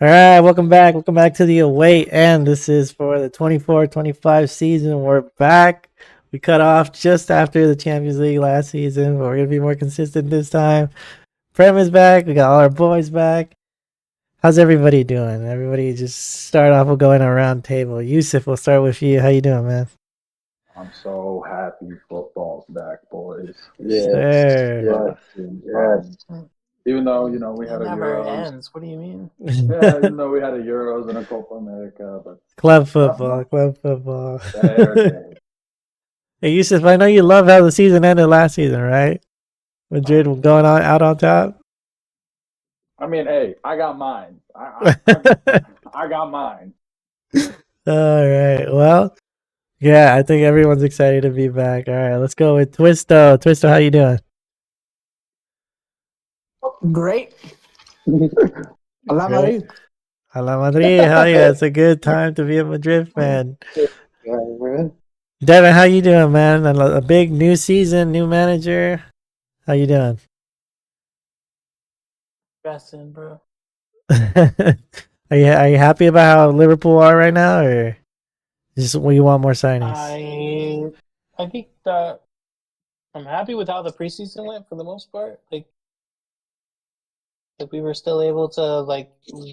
All right, welcome back. Welcome back to the away end. This is for the 24-25 season. We're back. We cut off just after the Champions League last season, but we're going to be more consistent this time. Prem is back. We got all our boys back. How's everybody doing? Everybody just start off with going around table. Yusuf, we'll start with you. How you doing, man? I'm so happy football's back, boys. Sir. Yes. Even though, we had It a never Euros. ends. What do you mean? Yeah, even though we had a Euros and a Copa America, but Club football. okay. Hey, Yusuf, I know you love how the season ended last season, right? Madrid going out on top. I mean, hey, I got mine. I got mine. All right. Well, yeah, I think everyone's excited to be back. All right, let's go with Twisto. Twisto, how you doing? Great. Hola, Great. Madrid. Hala Madrid. Hell yeah, it's a good time to be a Madrid fan. Devin, how you doing, man? A big new season, new manager. How you doing? Stressing, bro. Are you happy about how Liverpool are right now, or just you want more signings? I think that I'm happy with how the preseason went for the most part. Like we were still able to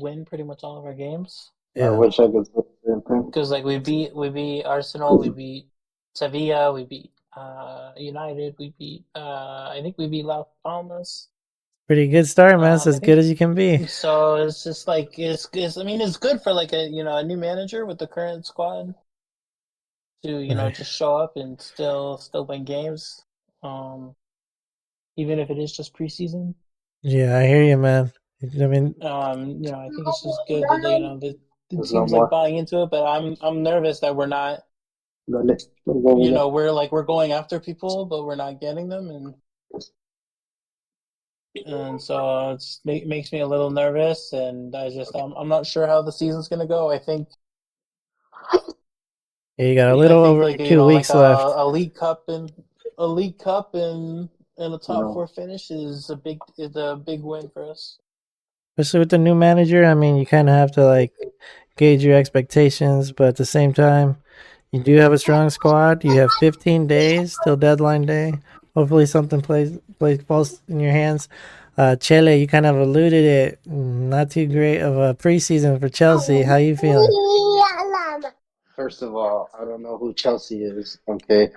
win pretty much all of our games. I wish I could say the same thing. Because we beat Arsenal, we beat Sevilla, we beat United, we beat I think we beat Las Palmas. Pretty good start, man. It's as good as you can be. So it's just it's good for a new manager with the current squad to just show up and still win games, even if it is just preseason. Yeah, I hear you, man. I mean, I think it's just good that the team's buying into it, but I'm nervous that we're not. We're going after people, but we're not getting them, and so it makes me a little nervous, and I'm not sure how the season's gonna go. I think you got a little over 2 weeks left. A League Cup and a top four finish is a big win for us. Especially with the new manager, I mean, you kind of have to gauge your expectations, but at the same time, you do have a strong squad. You have 15 days till deadline day. Hopefully, something falls in your hands. Chele, you kind of alluded it. Not too great of a preseason for Chelsea. How you feeling? First of all, I don't know who Chelsea is. Okay,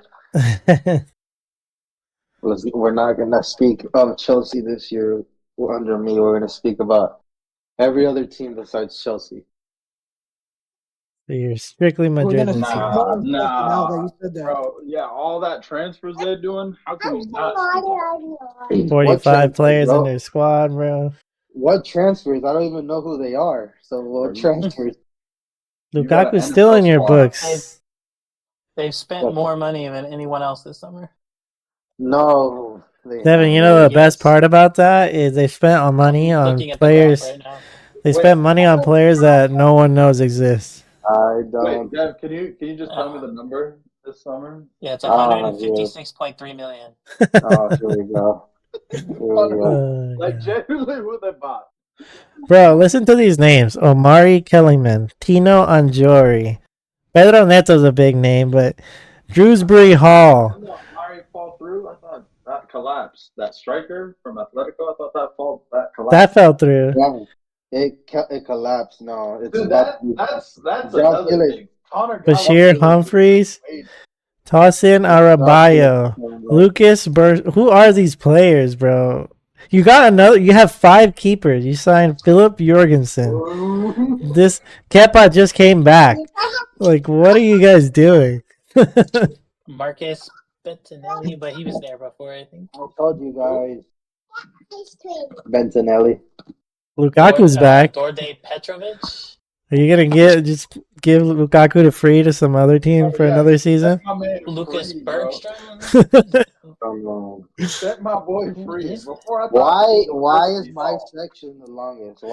we're not gonna speak of Chelsea this year under me. We're gonna speak about every other team besides Chelsea. So you're strictly Madrid. Nah, bro. Yeah, all that transfers they're doing. How can we not? 45 players in their squad, bro. What transfers? I don't even know who they are. So what transfers? Lukaku's still in your books. They've spent more money than anyone else this summer. No. Devin, you know the best part about that is they spent money on players. They spent money on players that no one knows exist. I don't. Wait, Dev, can you just tell me the number this summer? Yeah, it's 156.3 million. Oh, here we go. Genuinely, who they bought? Bro, listen to these names: Omari Kellyman, Tino Anjori, Pedro Neto's a big name, but Drewsbury Hall. Omari fall through. I thought that collapsed. That striker from Atletico. I thought that collapsed. That fell through. Yeah. It collapsed. No, it's that's another thing. Bashir Humphreys, Tosin Arabayo, Lucas Who are these players, bro? You have 5 keepers. You signed Philip Jorgensen. This Kepa just came back. What are you guys doing? Marcus Bettinelli, but he was there before, I think. I told you guys. Bentinelli. Lukaku's back. Dorde Petrovic. Are you gonna give Lukaku to free to some other team for another season? Lucas Bergstrom. Set my boy free. Why is my section the longest?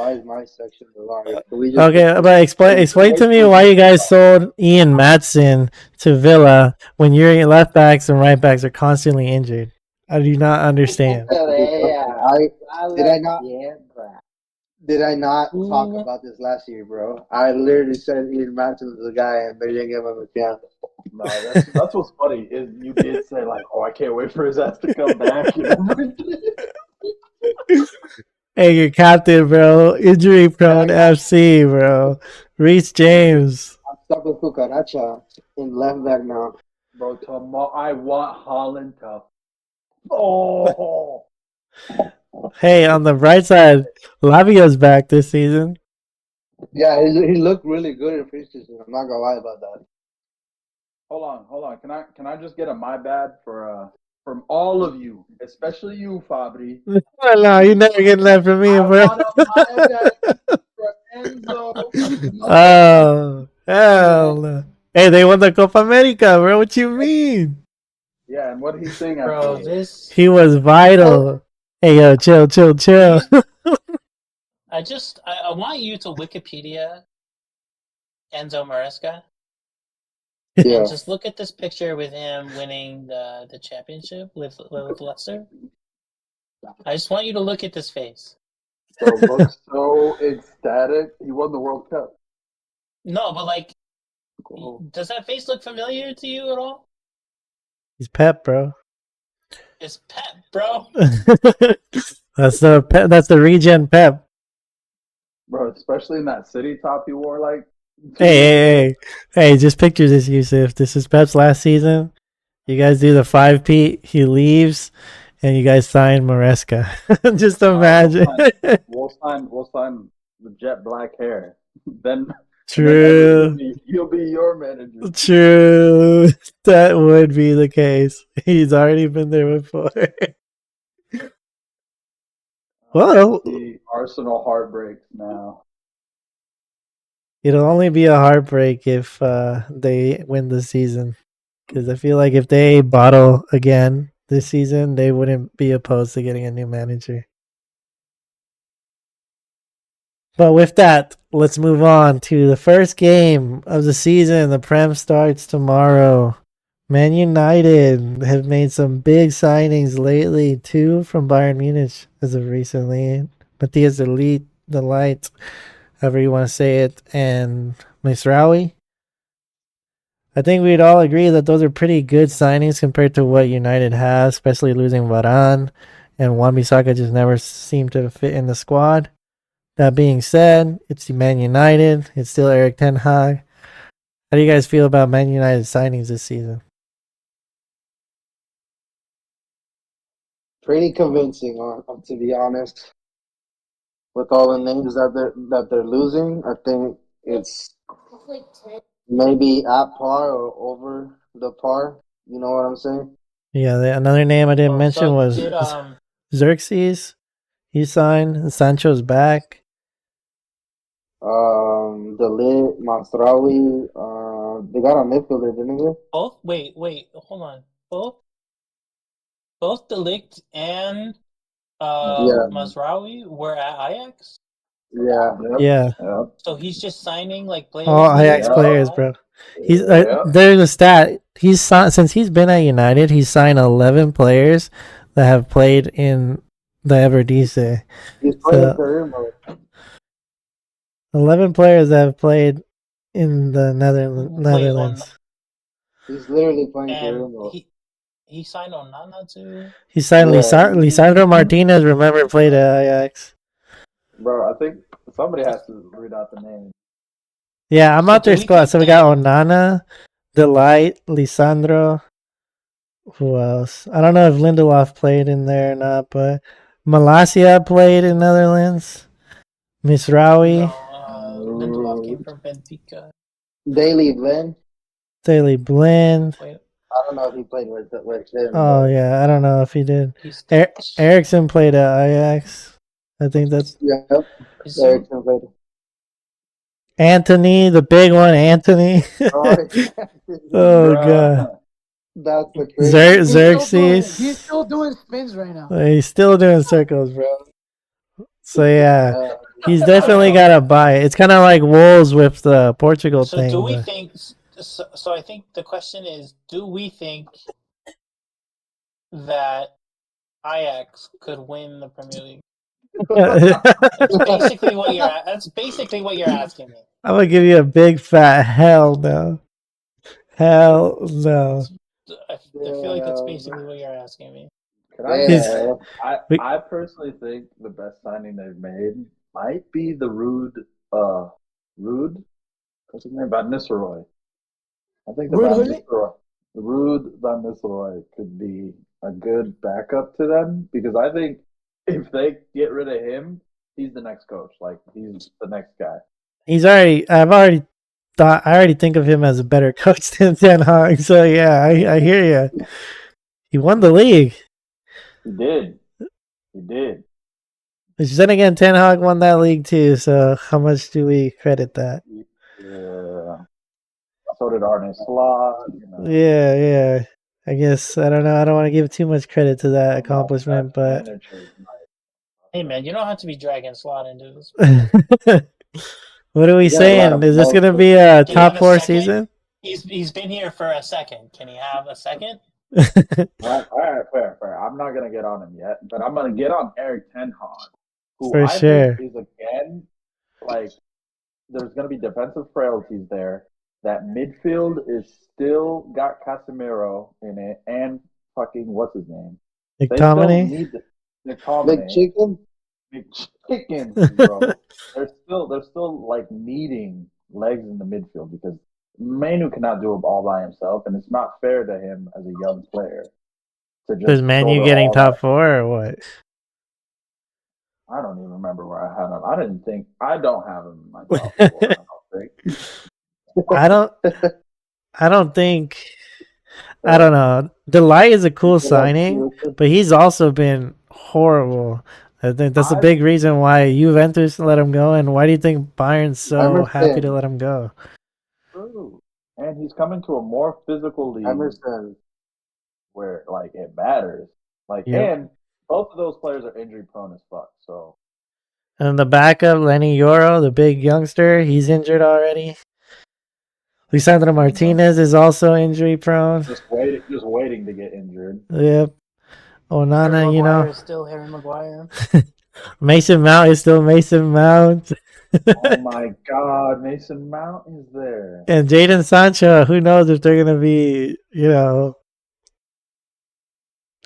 Okay, but explain to me why you guys sold Ian Maatsen to Villa when your left backs and right backs are constantly injured. I do not understand. Did I not? Did I not talk Ooh. about this last year, bro? I literally said Ian Matson was the guy, and they didn't give him a chance. No, that's what's funny is you did say like, oh, I can't wait for his ass to come back and everything. Hey, your captain, bro. Injury prone Yeah, FC, bro. Reese James. I'm stuck with Cucaracha in left back now. Bro, tomorrow I want Holland to. Oh, Hey, on the bright side, Lavio's back this season. Yeah, he looked really good in preseason. I'm not gonna lie about that. hold on. Can I just get a my bad for from all of you, especially you, Fabri. Oh, no, you never getting that from me, I bro. want a my bad for Enzo. Oh, hell no. Hey, they won the Copa America, bro. What you mean? Yeah, and what did he sing Bro, after? this He was vital. Hey, yo, chill. I want you to Wikipedia Enzo Maresca Yeah, and just look at this picture with him winning the championship with Leicester. I just want you to look at this face. Bro, looks so ecstatic. He won the World Cup. No, but like, Oh, does that face look familiar to you at all? He's Pep, bro. It's Pep, bro. That's the regen Pep. bro, especially in that city top he wore like 2 Hey, just picture this, Yusuf. This is Pep's last season. You guys do the 5P, he leaves, and you guys sign Maresca. Just imagine. We'll sign the jet black hair. Then True. he'll be your manager. True. That would be the case. He's already been there before. Well, The Arsenal heartbreaks now. it'll only be a heartbreak if they win the season. Because I feel like if they bottle again this season, they wouldn't be opposed to getting a new manager. But with that, let's move on to the first game of the season. The Prem starts tomorrow. Man United have made some big signings lately, too, from Bayern Munich as of recently. Matthias Elite, the Light, however you want to say it, and Misraoui. I think we'd all agree that those are pretty good signings compared to what United has, especially losing Varane, and Wan-Bissaka just never seemed to fit in the squad. That being said, it's Man United. It's still Eric Ten Hag. How do you guys feel about Man United signings this season? pretty convincing, to be honest. With all the names that they're losing, I think it's maybe at par or over the par. You know what I'm saying? Yeah, another name I didn't Oh, mention so was did Xerxes. He signed. Sancho's back. Delit, Masraoui, they got a midfielder, didn't they? both? Wait, hold on. Both Delict and Yeah, Mazraoui were at Ajax. yeah. Yep. Yeah, Yep. So he's just signing like players. all he Ajax didn't players, buy? bro. He's Yep. there's a stat. He's signed since he's been at United. He's signed 11 players that have played in the Eredivisie. He's playing So career mode. 11 players that have played in the Netherlands. He's literally playing career And mode. he signed Onana too. He signed Yeah. Lisandro Martinez. Remember, played at Ajax. Bro, I think somebody has to read out the name. Yeah, I'm So out their do we squad. think So we got Onana, Delight, Lisandro. Who else? I don't know if Lindelof played in there or not, but Malacia played in Netherlands. Misraoui, Lindelof came from Benfica. Daily Blend. Daily Blend. Wait, I don't know if he played with him. Oh but yeah, I don't know if he did. he's Dutch. Ericsson played at Ajax. I think that's yeah, Is he- Ericsson played. Anthony, the big one, Anthony. Oh, Oh Bruh. god. that's the crazy. Xerxes. He's still doing spins right now. He's still doing circles, bro. So yeah, Uh, he's definitely got to buy it. It's kind of like Wolves with the Portugal So thing. do we but- think? So I think the question is: do we think that Ajax could win the Premier League? That's basically what you're asking me. I'm gonna give you a big fat hell no. Hell no. I feel like that's basically what you're asking me. Can I He's- just say, we- I personally think the best signing they've made might be the Rude, what's his name? Van Nistelrooy. I think the Ruud Van who? Nistelrooy, the Rude Van Nistelrooy could be a good backup to them because I think if they get rid of him, he's the next coach. Like he's the next guy. I already think of him as a better coach than Ten Hag. So yeah, I hear you. He won the league. He did. He did. Which then again, Ten Hag won that league too. So how much do we credit that? Yeah. So did Arne Slot. You know. Yeah. I guess I don't know. I don't want to give too much credit to that accomplishment, but Hey man, you don't have to be dragging Slot into this. what are we Yeah, saying? Is this gonna be a Do you have top a 4 second? season? He's been here for a second. Can he have a second? All right, fair. I'm not gonna get on him yet, but I'm gonna get on Eric Ten Hag, who For I sure. think is again like there's gonna be defensive frailties there. That midfield is still got Casemiro in it, and fucking what's his name? They still McTominay? need the Big McTominay. chicken. McChickens, bro. they're still like needing legs in the midfield because Manu cannot do it all by himself, and it's not fair to him as a young player to just Is Manu shoulder getting all top that. 4 or what? I don't even remember where I had him. I don't have him in my top 4. I don't think. I don't think. I don't know. Delight is a cool signing, but he's also been horrible. I think that's a big reason why Juventus let him go. And why do you think Bayern's so Emerson. happy to let him go? True. And he's coming to a more physical league Emerson. where like it matters. Like Yep. and both of those players are injury prone as fuck. So And the backup, Lenny Yoro, the big youngster, he's injured already. Lisandro Martinez is also injury prone. just waiting to get injured. Yep. Onana, Harry you Maguire know. is still Harry Maguire. Mason Mount is still Mason Mount. Oh my God, Mason Mount is there. And Jadon Sancho, who knows if they're going to be,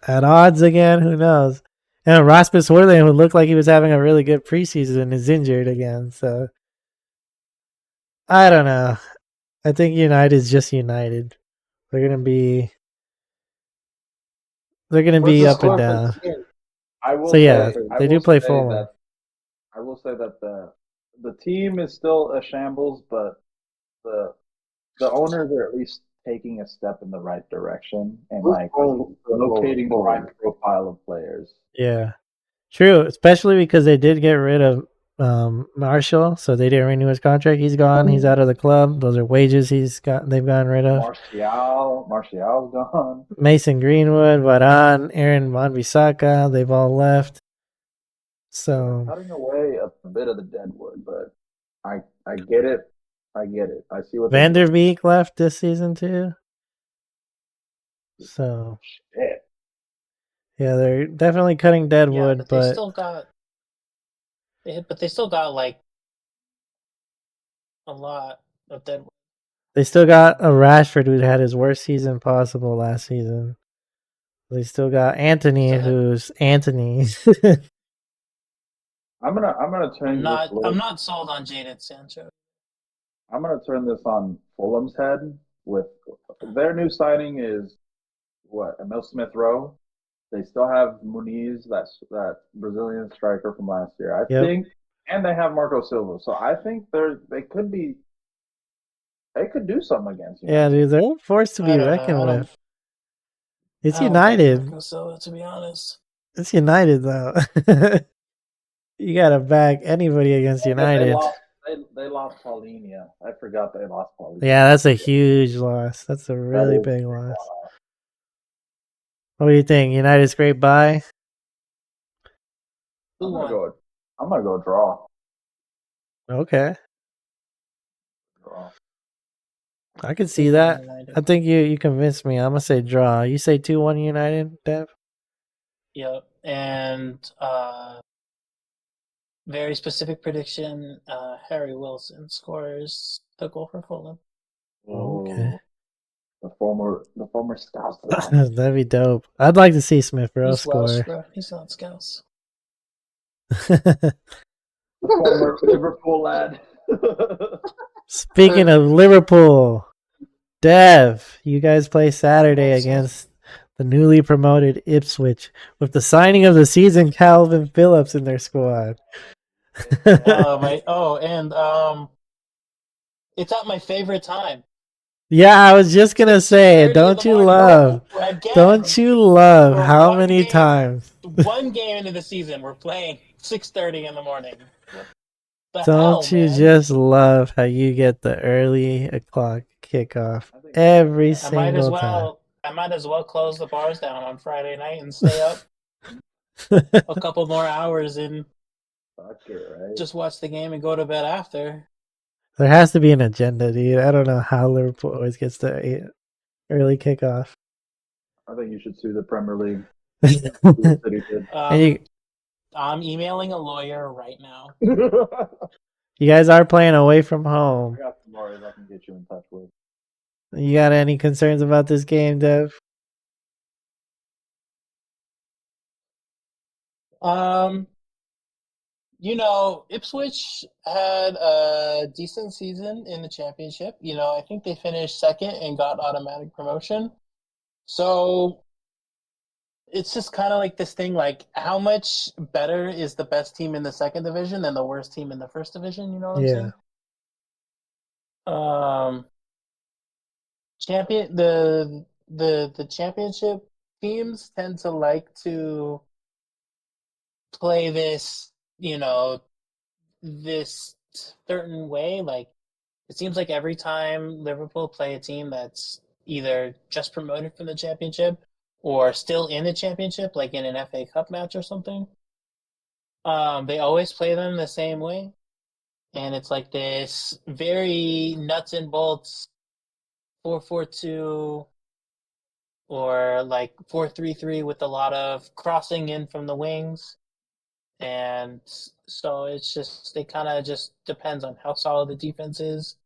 at odds again? Who knows? And Rasmus Højlund, who looked like he was having a really good preseason, is injured again. So, I don't know. I think United is just United. They're going to be up and down. I will So, yeah, say, they do play Fulham. I will say that the team is still a shambles, but the owners are at least taking a step in the right direction and like locating the right profile of players. Yeah. True, especially because they did get rid of Marshall, so they didn't renew his contract. He's gone. He's out of the club. Those are wages they've gotten rid of. Martial's gone. Mason Greenwood, Varane, Aaron Wan-Bissaka, they've all left. So Cutting away a bit of the deadwood, but I get it. I see what Van der Beek left this season too. So shit. yeah, they're definitely cutting deadwood, Yeah, but they still got like a lot of dead. they still got a Rashford who had his worst season possible last season. They still got Anthony, who's Anthony. I'm gonna turn. I'm not sold on Jadon Sancho. I'm gonna turn this on Fulham's head with their new signing is what Emil Smith Rowe. They still have Muniz, that Brazilian striker from last year, I think, and they have Marco Silva. So I think they could do something against you. Yeah, dude, they're forced to be reckoned with. It's United. Marco Silva, to be honest. It's United, though. You gotta back anybody against United. They lost Paulinho. I forgot they lost Paulinho. Yeah, that's a huge loss. That's a really big loss. What do you think? United scrape by? I'm gonna go draw. Okay. Draw. I can see that. I think you convinced me. I'm gonna say draw. You say 2-1 United, Dev? Yep. And very specific prediction. Harry Wilson scores the goal for Fulham. Okay. Oh, the former Scouse lad. That'd be dope. I'd like to see Smith Rowe He's Welsh, score. bro. He's not Scouse. The former Liverpool lad. Speaking of Liverpool, Dev, you guys play Saturday What's up? against the newly promoted Ipswich with the signing of the season, Calvin Phillips, in their squad. It's at my favorite time. Yeah, I was just gonna say, 6:30 in don't the you morning. love? Again, Don't you love for how one many game. times? One game into the season, we're playing 6:30 in the morning. What the Don't hell, you man? just love how you get the early o'clock kickoff every I might as single time? well. I might as well close the bars down on Friday night and stay up a couple more hours and Fuck it, right? just watch the game and go to bed after. There has to be an agenda, dude. I don't know how Liverpool always gets the early kickoff. I think you should sue the Premier League. The City did. And you, I'm emailing a lawyer right now. you guys are playing away from I home. got some lawyers I can get you in touch with. You got any concerns about this game, Dev? Ipswich had a decent season in the championship. I think they finished second and got automatic promotion. So it's just kind of like this thing, like how much better is the best team in the second division than the worst team in the first division? You know what I'm saying? The championship teams tend to like to play this, this certain way. Like it seems like every time Liverpool play a team that's either just promoted from the championship or still in the championship, like in an FA Cup match or something, they always play them the same way. And it's like this very nuts and bolts 4-4-2 or like 4-3-3 with a lot of crossing in from the wings. And so it kind of just depends on how solid the defense is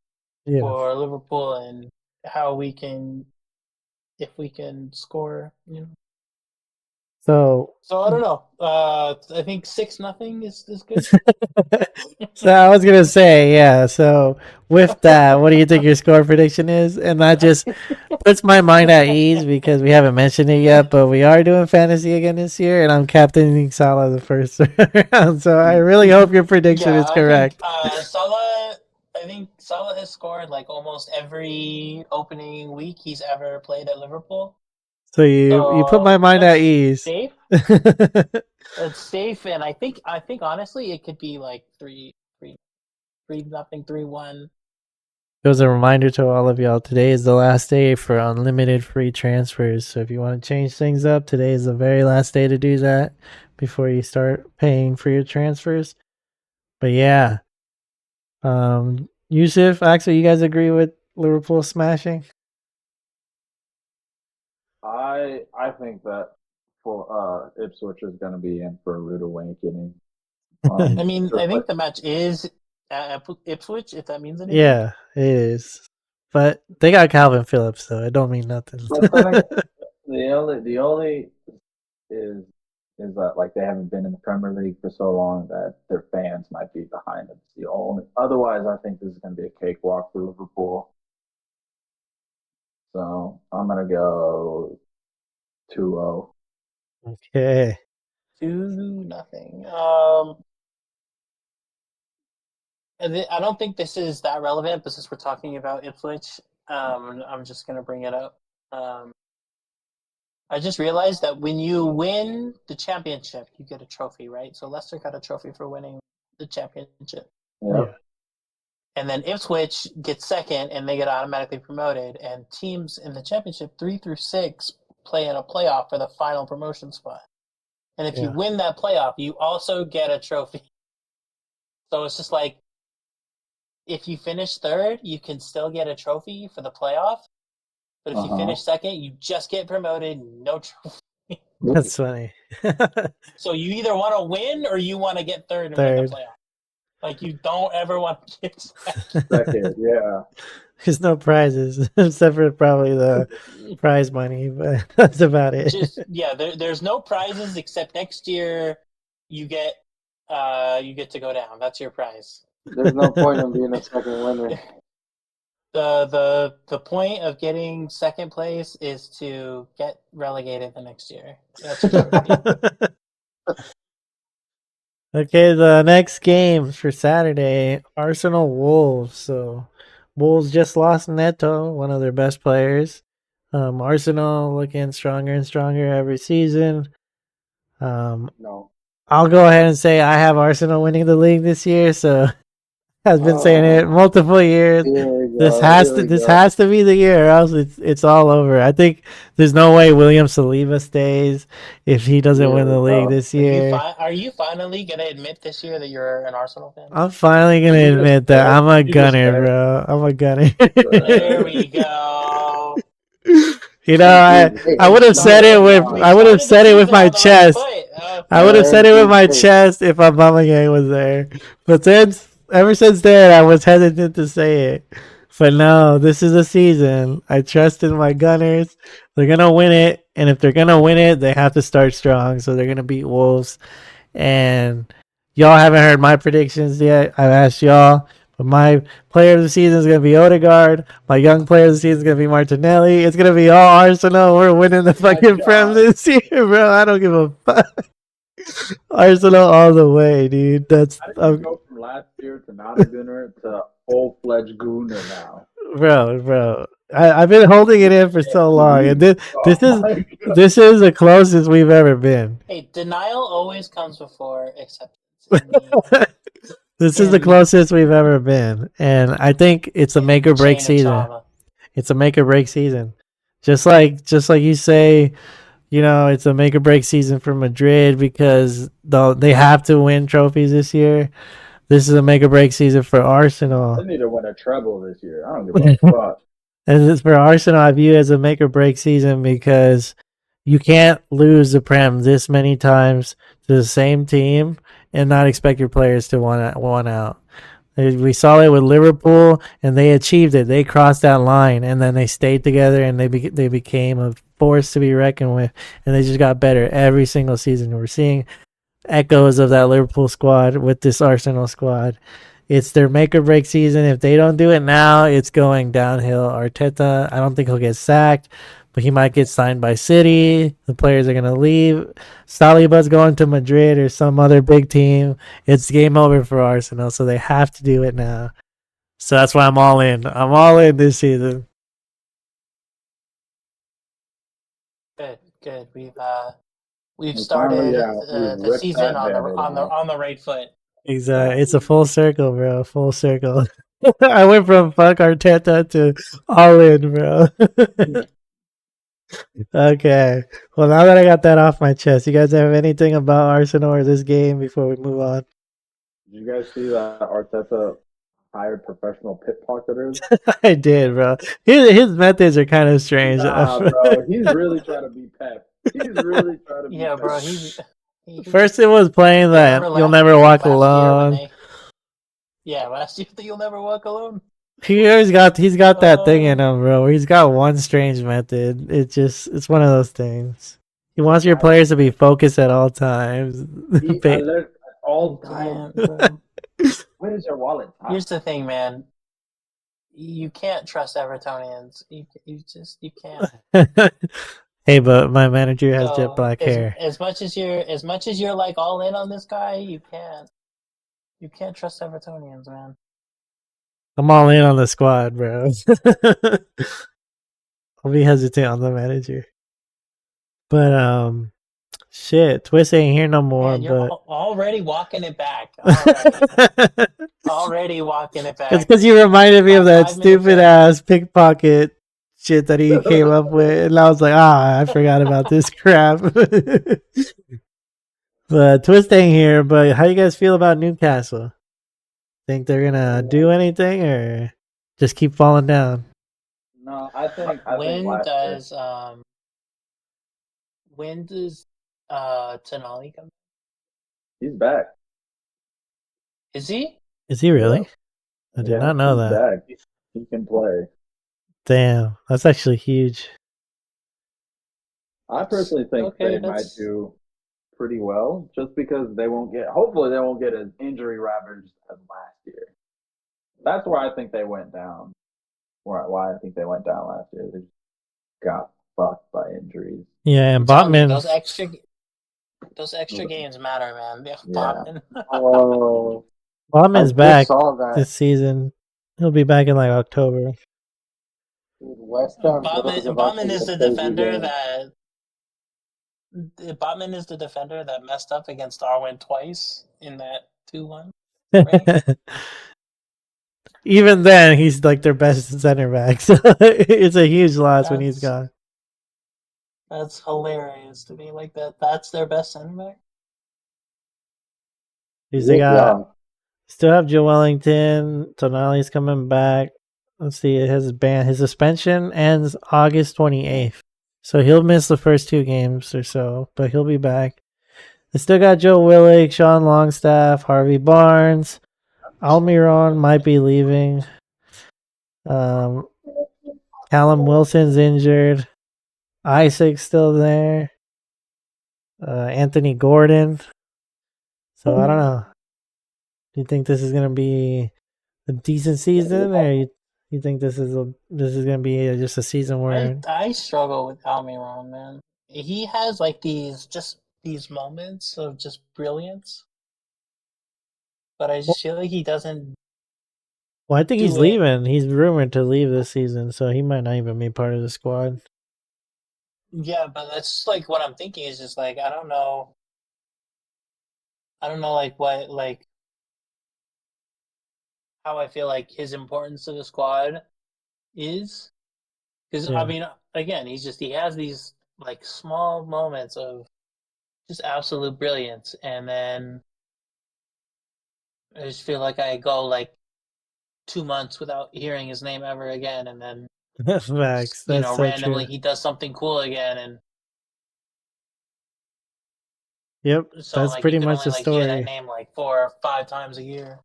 for Liverpool and if we can score. So I don't know. I think 6-0 is good. So I was gonna say, yeah. So with that, what do you think your score prediction is? And that just puts my mind at ease because we haven't mentioned it yet, but we are doing fantasy again this year, and I'm captaining Salah the first round. So I really hope your prediction is correct. I think Salah has scored like almost every opening week he's ever played at Liverpool. So you put my mind at ease. Safe. It's safe, and I think honestly it could be like 3-0, 3-1. As a reminder to all of y'all, today is the last day for unlimited free transfers. So if you want to change things up, today is the very last day to do that before you start paying for your transfers. But yeah, Yusuf, actually, you guys agree with Liverpool smashing? I think that for Ipswich is going to be in for a rude awakening. I mean, I think the match is at Ipswich, if that means anything. Yeah, it is. But they got Calvin Phillips, so it don't mean nothing. The only is that like they haven't been in the Premier League for so long that their fans might be behind them. It's the only. Otherwise, I think this is going to be a cakewalk for Liverpool. So I'm going to go 2-0. Okay. 2-0. I don't think this is that relevant, but since we're talking about Ipswich, I'm just going to bring it up. I just realized that when you win the championship, you get a trophy, right? So Leicester got a trophy for winning the championship. Yep. And then Ipswich gets second, and they get automatically promoted. And teams in the championship 3 through 6 play in a playoff for the final promotion spot. And if you win that playoff, you also get a trophy. So it's just like, if you finish third, you can still get a trophy for the playoff. But if you finish second, you just get promoted, no trophy. That's funny. So you either want to win or you want to get third and Third. win the playoff. Like you don't ever want to get Second, yeah. There's no prizes except for probably the prize money, but that's about it. just there's no prizes except next year you get to go down. That's your prize. There's no point in being a second winner. The point of getting second place is to get relegated the next year. That's your trophy. Okay, the next game for Saturday, Arsenal Wolves. So Wolves just lost Neto, one of their best players. Arsenal looking stronger and stronger every season. No. I'll go ahead and say I have Arsenal winning the league this year, so I've been saying it multiple years. This has to be the year, or else it's all over. I think there's no way William Saliba stays if he doesn't win the league this year. Are you finally gonna admit this year that you're an Arsenal fan? I'm finally gonna admit that I'm a gunner, bro. I'm a gunner. There we go. You know, I would have said it with my chest. I would have said it with my chest if Aubameyang was there. But ever since then, I was hesitant to say it. But no, this is a season. I trust in my Gunners. They're gonna win it, and if they're gonna win it, they have to start strong. So they're gonna beat Wolves. And y'all haven't heard my predictions yet. I've asked y'all. But my player of the season is going to be Odegaard. My young player of the season is going to be Martinelli. It's going to be all Arsenal. We're winning the fucking Prem this year, bro. I don't give a fuck. Arsenal all the way, dude. That's How did you go from last year to not a Gunner to full-fledged Gunner now? Bro. I've been holding it in for so long, and this is the closest we've ever been. Hey, denial always comes before acceptance. This is the closest we've ever been, and I think it's a make or break season. It's a make or break season. Just like you say, you know, it's a make or break season for Madrid because they have to win trophies this year. This is a make or break season for Arsenal. They need to win a treble this year. I don't give a fuck. And for Arsenal, I view it as a make or break season because you can't lose the Prem this many times to the same team and not expect your players to want out. We saw it with Liverpool, and they achieved it. They crossed that line, and then they stayed together, and they became a force to be reckoned with, and they just got better every single season. We're seeing echoes of that Liverpool squad with this Arsenal squad. It's their make or break season. If they don't do it now, it's going downhill. Arteta, I don't think he'll get sacked, but he might get signed by City. The players are going to leave. Saliba's going to Madrid or some other big team. It's game over for Arsenal, so they have to do it now. So that's why I'm all in. I'm all in this season. Good. We've started the season on the right foot. Exactly. It's a full circle, bro. Full circle. I went from fuck Arteta to all in, bro. Okay. Well, now that I got that off my chest, you guys have anything about Arsenal or this game before we move on? Did you guys see that Arteta hired professional pickpocketers? I did, bro. His methods are kind of strange. Nah, bro. He's really trying to be Pep. He's really trying to be Yeah, Pep. bro. First, it was playing that You'll Never Walk Alone. Last year You'll Never Walk Alone. He's got that thing in him, bro. Where he's got one strange method. It's one of those things. He wants your players to be focused at all times. Alert at all times. Where is your wallet? Huh? Here's the thing, man. You can't trust Evertonians. You can't. Hey, but my manager has jet black hair. As much as you're like all in on this guy, you can't trust Evertonians, man. I'm all in on the squad, bro. I'll be hesitant on the manager. But shit, Twist ain't here no more. Man, you're but already walking it back. Already walking it back. It's because you reminded me of that stupid ass pickpocket shit that he came up with, and I was like, I forgot about this crap. But Twist ain't here. But how you guys feel about Newcastle? Think they're gonna do anything or just keep falling down? No, I think When when does Tonali come? He's back. Is he? Is he really? I did Yeah, not know he's that. back. He can play. Damn, that's actually huge. I personally think Okay, they might do pretty well, just because they won't get. Hopefully, they won't get as injury ravaged as last year. That's where I think they went down. Why I think they went down last year. They just got fucked by injuries. Yeah, and I'm telling you, Botman. those extra games matter, man. Yeah, Yeah. Botman. Oh, Botman's I back just saw that. this season. He'll be back in like October. West Ham was about to Botman is be a the crazy defender game. that Botman is the defender that messed up against Darwin twice in that 2-1. Right? Even then, he's like their best center back. So it's a huge loss when he's gone. That's hilarious to me. Like that's their best center back. Because they still have Joe Wellington. Tonali's coming back. Let's see, his suspension ends August 28th. So he'll miss the first 2 games or so, but he'll be back. They still got Joe Willock, Sean Longstaff, Harvey Barnes. Almiron might be leaving. Callum Wilson's injured. Isaac's still there. Anthony Gordon. So I don't know. Do you think this is gonna be a decent season, or you think this is gonna be just a season where I struggle with Almiron, man. He has like these moments of just brilliance, but I just feel like he doesn't. Well, I think he's leaving. He's rumored to leave this season, so he might not even be part of the squad. Yeah, but that's like what I'm thinking is just like I don't know like what like how I feel like his importance to the squad is, because I mean again he has these like small moments of just absolute brilliance, and then I just feel like I go like 2 months without hearing his name ever again, and then Facts. That's so randomly true. he does something cool again, and yep, so that's like pretty you can much only the like hear that story. name like 4 or 5 times a year.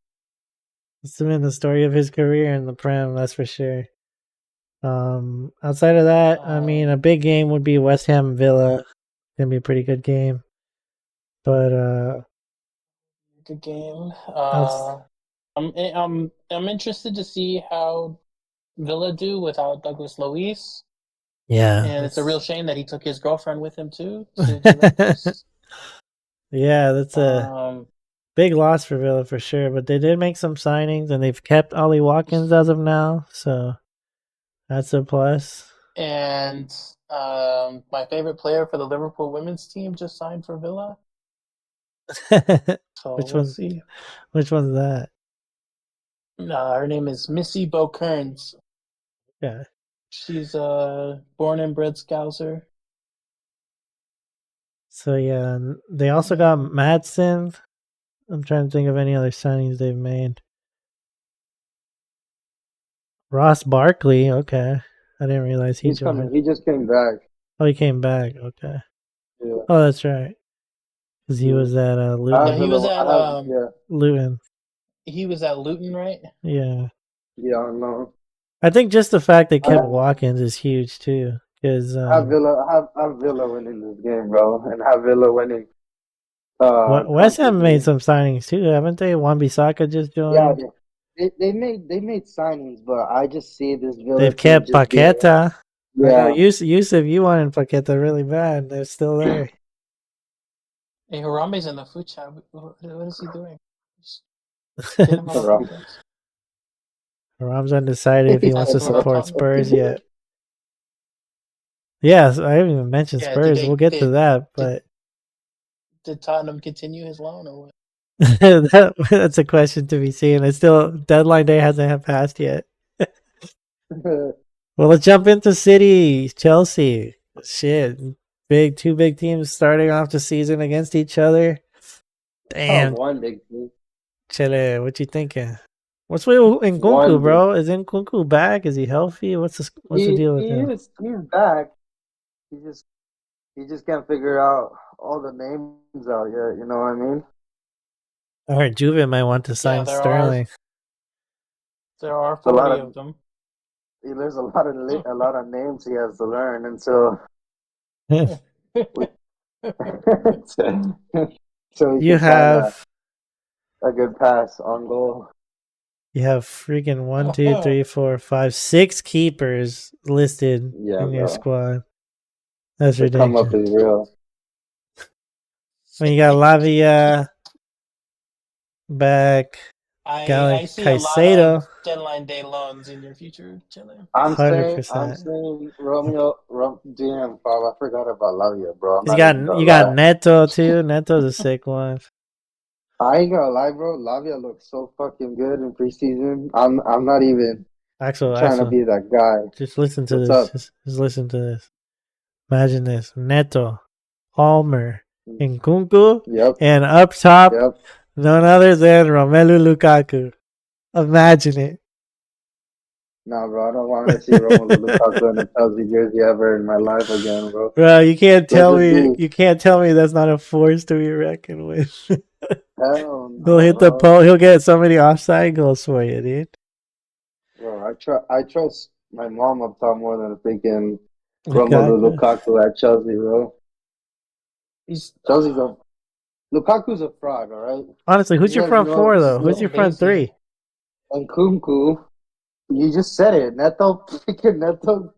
It's been the story of his career in the Prem, that's for sure. Outside of that, I mean, a big game would be West Ham Villa. Gonna be a pretty good game, but good game. I'll- I'm interested to see how Villa do without Douglas Luiz. Yeah, And it's a real shame that he took his girlfriend with him too. To yeah, that's a big loss for Villa for sure. But they did make some signings, and they've kept Ollie Watkins as of now, so that's a plus. And my favorite player for the Liverpool women's team just signed for Villa. So we'll see. Which one's that? Her name is Missy Bo Kearns. Yeah. She's a born and bred Scouser. So yeah, they also got Madsen. I'm trying to think of any other signings they've made. Ross Barkley, okay. I didn't realize He's joined. coming. He just came back. Oh, he came back. Okay. Yeah. Oh, that's right. Because he was at Luton. He was at Luton. He was at Luton, right? Yeah. Yeah, I know. I think just the fact they kept Watkins is huge too. Because have Villa winning this game, bro, and have Villa winning. West Ham made some signings too, haven't they? Wan-Bissaka just joined. Yeah, they made signings, but I just see this Villa. They've kept Paqueta. Yeah, Yusuf, you wanted Paqueta really bad. They're still there. Hey, Harambe's in the food chat. What is he doing? Haram's undecided if he wants to support Spurs yet. Yes, I haven't even mentioned Spurs. We'll get to that, but did Tottenham continue his loan or what? That's a question to be seen. It's still deadline day hasn't passed yet. Well, let's jump into City, Chelsea. Shit, two big teams starting off the season against each other. Damn. One big team. Chile, what you thinking? What's with Nkunku, bro? Is Nkunku back? Is he healthy? What's the deal with him? He's back. he just can't figure out all the names out yet. You know what I mean? I heard Juve might want to sign there Sterling. There are a lot 40 of- of them. There's a lot of names he has to learn, and so so he You can find have a good pass on goal. freaking 1, 2, 3, 4, 5, 6 keepers listed Yeah, in your bro. squad. That's The come ridiculous. up is real. When you got Lavia back, I see a lot Caicedo. of deadline day loans in your future, Chile. I'm 100%. saying damn, Bob, I forgot about Lavia, bro. I'm You not got even gonna you got lie. Neto too. Neto's a sick one. I ain't gonna lie, bro. Lavia looks so fucking good in preseason. I'm not even trying to Axel, be that guy. just listen to What's this. up? Just listen to this. Imagine this: Neto, Palmer, Nkunku, Yep, and up top, yep. none other than Romelu Lukaku. Imagine it. Nah, bro, I don't want to see Romelu Lukaku in a Chelsea jersey ever in my life again, bro. Bro, you can't tell Let me. it be. You can't tell me that's not a force to be reckoned with. Hell no, He'll hit the bro. pole. He'll get so many offside goals for you, dude. Bro, I trust my mom up top more than freaking Romelu Lukaku. Lukaku at Chelsea, bro. He's Lukaku's a fraud, all right? Honestly, who's He your has front no four though? skill. Who's your front Lazy. 3? And Kunku, you just said it. Freaking Neto,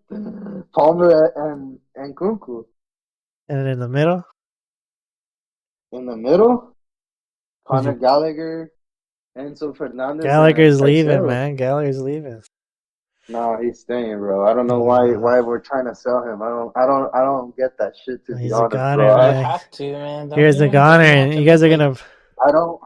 Palmer, and Kunku. And in the middle, In the middle, Who's Conor your- Gallagher, Enzo Fernandez. Gallagher's and leaving, Caicedo. man. Gallagher's leaving. No, he's staying, bro. I don't know why we're trying to sell him. I don't get that shit, to be He's a honest, goner, bro. You man. have to, man. Don't Here's you? the goner, Don't you have and to you guys are make, gonna I don't.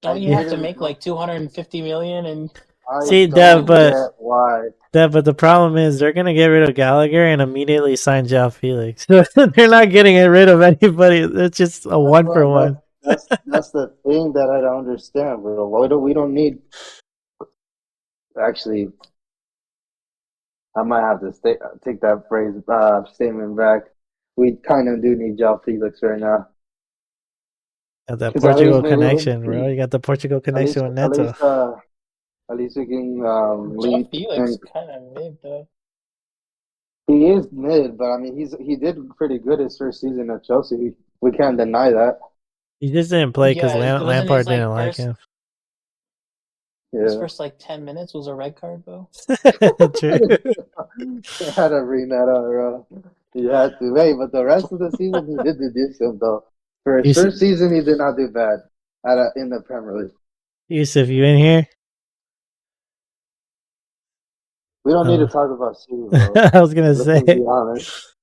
Don't you I have to didn't make know. like 250 million? And I see, don't Dev, but get why. but the problem is they're gonna get rid of Gallagher and immediately sign João Felix. So they're not getting rid of anybody. It's just a one for one. That's the thing that I don't understand, bro. We don't need. Actually, I might have to take that statement back. We kind of do need João Felix right now. Got that 'Cause at Portugal least maybe connection, bro. You got the Portugal connection with Neto. at least we can João lead. Felix And kind of mid though. he is mid, but I mean he did pretty good his first season at Chelsea. We can't deny that. He just didn't play because Yeah, it wasn't Lampard his, like, didn't like first- him. His Yeah, first like 10 minutes was a red card, though. True. I had to bring that up, bro. You had to. Hey, but the rest of the season he did do decent though. For his You first season, he did not do bad in the Premier League. Yusuf, you in here? We don't need Oh. to talk about City, bro. I was gonna Let's say. be honest.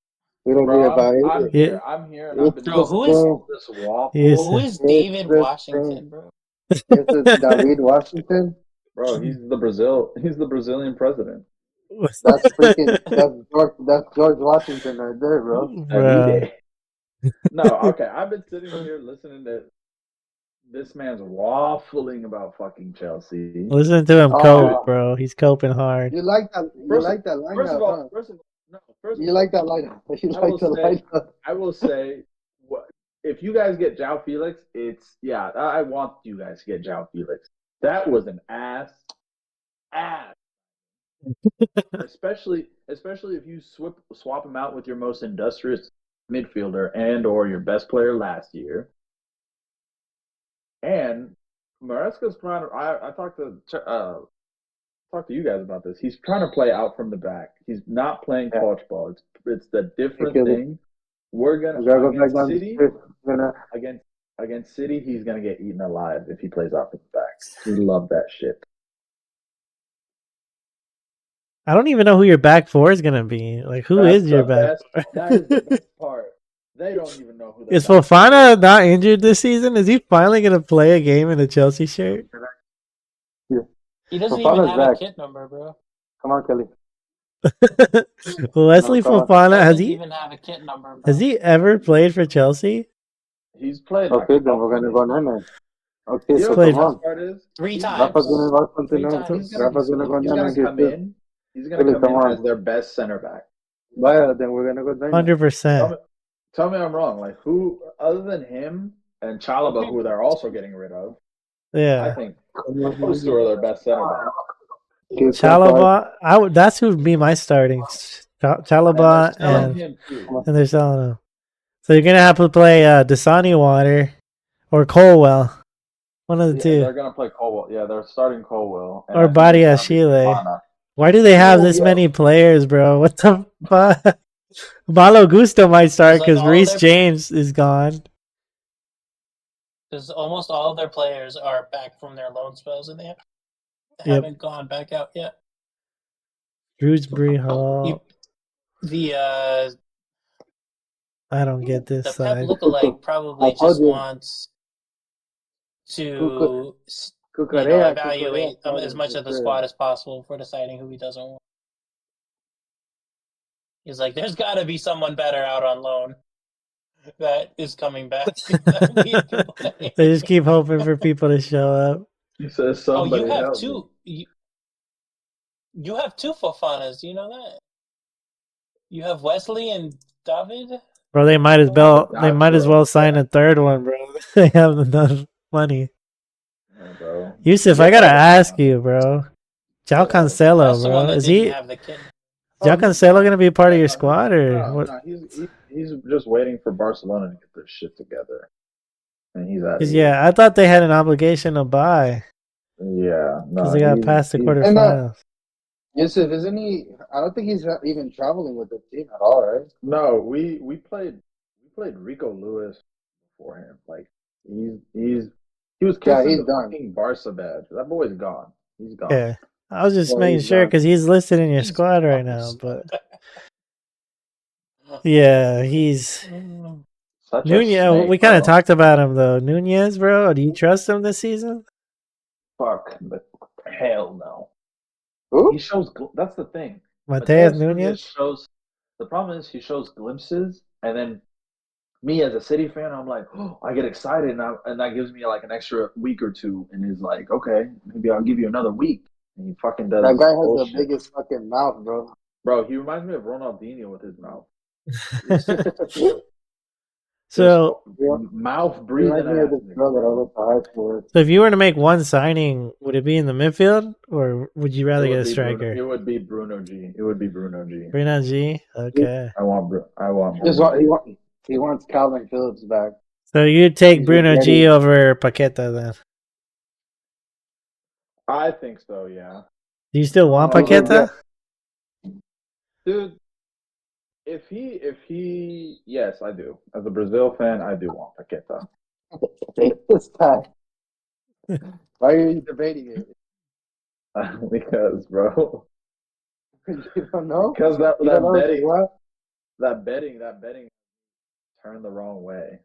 We don't need Bro, about it. I'm here. I'm here, and I've been It's Bro, listening who to is- all this waffle. Yes. Who is It's David the Washington, thing. bro? It's David Washington. Bro, he's the Brazilian president. That's George Washington right there, bro. Bruh. No, okay. I've been sitting here listening to this man's waffling about fucking Chelsea. Listen to him Oh. cope, bro. He's coping hard. You like that? You First- like that lineup? First of all, huh? you You like that lineup? You I like will the say- lineup? I will say, if you guys get João Felix, I want you guys to get João Felix. That was an ass. especially if you swap him out with your most industrious midfielder and or your best player last year. And Maresca's trying to. I talked to you guys about this. He's trying to play out from the back. He's not playing touch ball. It's the different Okay. thing. We're gonna We gotta go back against down City. to gonna. Against City, he's gonna get eaten alive if he plays out from the back. We love that shit. I don't even know who your back four is gonna be. Like, who is That's your the back? best- That is the best part. They don't even know who. Is Fofana not injured this season? Is he finally gonna play a game in a Chelsea shirt? He doesn't Fofana's even have back. a kit number, bro. Come on, Kelly. Wesley No, come on. Fofana Doesn't even have a kit number, bro. has he ever played for Chelsea? He's played. Okay, then we're gonna go Nene. Okay, You so know played- what come the on. best part is? 3 times. Rafa's gonna go Three continue. times. Rafa's gonna go He's gonna Nene. come in. He's gonna Really, come come in on. as their best center back. Well, then we're gonna go Nene. 100%. tell me I'm wrong. Like, who other than him and Chalaba, who they're also getting rid of? I Yeah. think those two are their best center backs. Chalaba, that's who'd be my starting. Chalaba And they're selling and him too. they're selling him. So you're gonna have to play Dasani Water or Colwell. One of the Yeah, two. they're gonna play Colwell. Yeah, they're starting Colwell. And Or I think they're Badia starting Chile. Fofana. Why do they have Oh, this yeah. many players, bro? What the fuck? Malo Gusto might start It's like because all Reece their- James is gone. Because almost all of their players are back from their loan spells, and they haven't gone back out yet. Shrewsbury Hall. I don't get this The Pep side. lookalike probably I told just you. wants to Cucarea, evaluate Cucarea as much of the for squad as possible for deciding who he doesn't want. He's like, there's got to be someone better out on loan that is coming back. that we can play." They just keep hoping for people to show up. He says Oh, somebody you have help two. You have two Fofanas. Do you know that? You have Wesley and David. Bro, they might as That's well sign a third one, bro. They have enough money. Yeah, bro. Yusuf, I gotta ask you, bro. Jao Cancelo, That's the one bro. that Is didn't he have the kid. Jao Cancelo gonna be part of your squad or No, what? no, he's just waiting for Barcelona to get their shit together, and he's out. 'Cause, yeah, I thought they had an obligation to buy Yeah, no, because they got past the he's- quarterfinals. Yusuf, isn't he? I don't think he's even traveling with the team at all, right? No, we played Rico Lewis before him. Like he was kissing he's the done. fucking Barca badge. That boy's gone. He's gone. Yeah, I was just Yeah, making he's sure done. because he's listed in your He's squad right gone. now. But yeah, he's Such a Nunez. snake, We kind of bro. talked about him though. Nunez, bro. Do you trust him this season? Fuck, but hell no. Who? He shows. That's the thing. Mateus Mateus Nunez. shows. The problem is he shows glimpses, and then me as a City fan, I'm like, oh, I get excited, and that gives me like an extra week or two, and he's like, okay, maybe I'll give you another week, and he fucking does. That guy has bullshit. the biggest fucking mouth, bro. Bro, he reminds me of Ronaldinho with his mouth. So, Mouth Reminds breathing me of ass. this girl that I went to high school with. so if you were to make one signing, would it be in the midfield or would you rather get a striker? It would be Bruno G. It would be Bruno G. Bruno G. Okay. I want Just Bruno. want, he wants Calvin Phillips back. So you take He's Bruno G ready. over Paqueta then? I think so, yeah. Do you still want Oh, Paqueta? Dude, if he, yes, I do. As a Brazil fan, I do want Paqueta. This time. Why are you debating it? Because, bro, You don't know? because that You don't know betting, what? that betting turned the wrong way.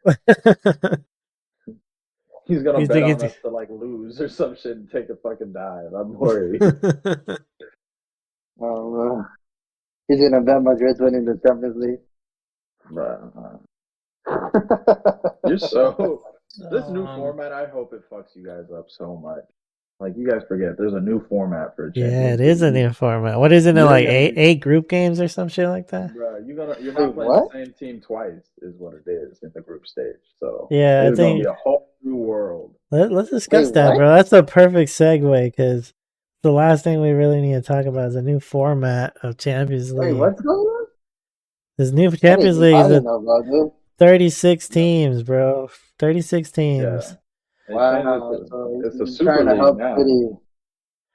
He's gonna You bet think on it's- us to like lose or some shit and take a fucking dive. I'm worried. He's gonna bet Madrid's winning the Champions League. Bro, you're so. This new format, I hope it fucks you guys up so much. Like you guys forget, there's a new format for. Yeah, it is a new format. What is it? Yeah, Like yeah. eight group games or some shit like that? Bro, you're not Wait, playing what? the same team twice, is what it is in the group stage. So Yeah, I it's gonna think- be a whole new world. Let's discuss Wait, that, what? bro. That's a perfect segue because the last thing we really need to talk about is a new format of Champions League. Wait, what's going on? This new Champions League I is didn't know about this. 36 teams, bro. 36 teams. Yeah. Wow, It's so a you're super trying to league help now. City.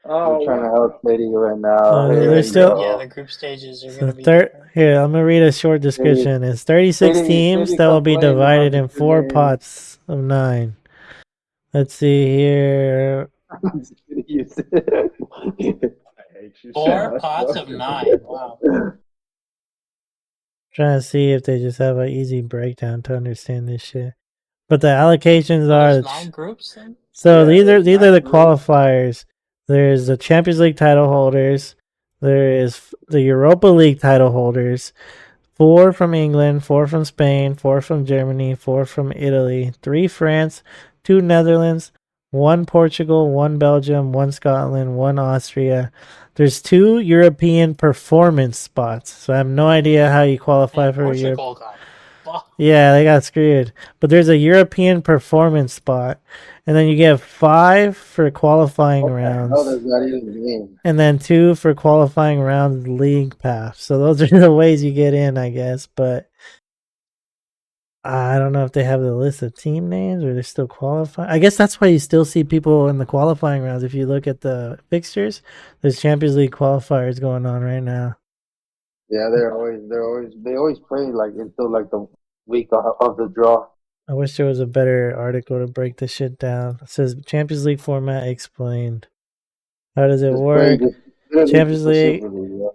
Oh, You're trying to wow. help City right now. They're Here we still- go. Yeah, the group stages are So going to be different. here, I'm gonna read a short description. It's 36 City- teams City that will be complained divided about in the 4 games. pots of 9. Let's see here. You said- I hate you so 4 much, pots bro. of 9. Wow. Trying to see if they just have an easy breakdown to understand this shit. But the allocations are There's 9 groups then? so Yeah, these are there's these are the 9 groups. qualifiers. There's the Champions League title holders. There is the Europa League title holders. 4 from England, 4 from Spain, 4 from Germany, 4 from Italy, 3 France, 2 Netherlands, 1 Portugal, 1 Belgium, 1 Scotland, 1 Austria. There's 2 European performance spots. So I have no idea how you qualify And for Europe. Portugal got off. Yeah, they got screwed. But there's a European performance spot, and then you get 5 for qualifying What the hell rounds, does that even mean? and then 2 for qualifying rounds league pass. So those are the ways you get in, I guess. But I don't know if they have the list of team names or they're still qualifying. I guess that's why you still see people in the qualifying rounds. If you look at the fixtures, there's Champions League qualifiers going on right now. Yeah, they always play like until like the week of the draw. I wish there was a better article to break this shit down. It says Champions League format explained. How does it Just work? literally Champions just the League Super League, yeah.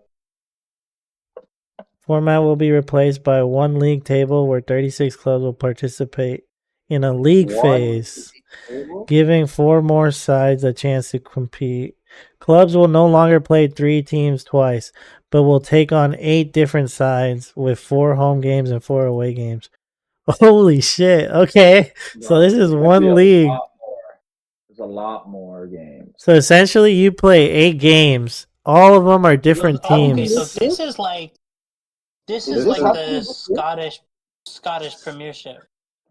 format will be replaced by one league table where 36 clubs will participate in a league One phase, table? giving 4 more sides a chance to compete. Clubs will no longer play 3 teams twice, but will take on 8 different sides with 4 home games and 4 away games. Holy shit. Okay. So this is There's one league. There's a lot more games. So essentially you play 8 games. All of them are different Okay, teams. so this is like Is the this happening this year? Scottish Premiership.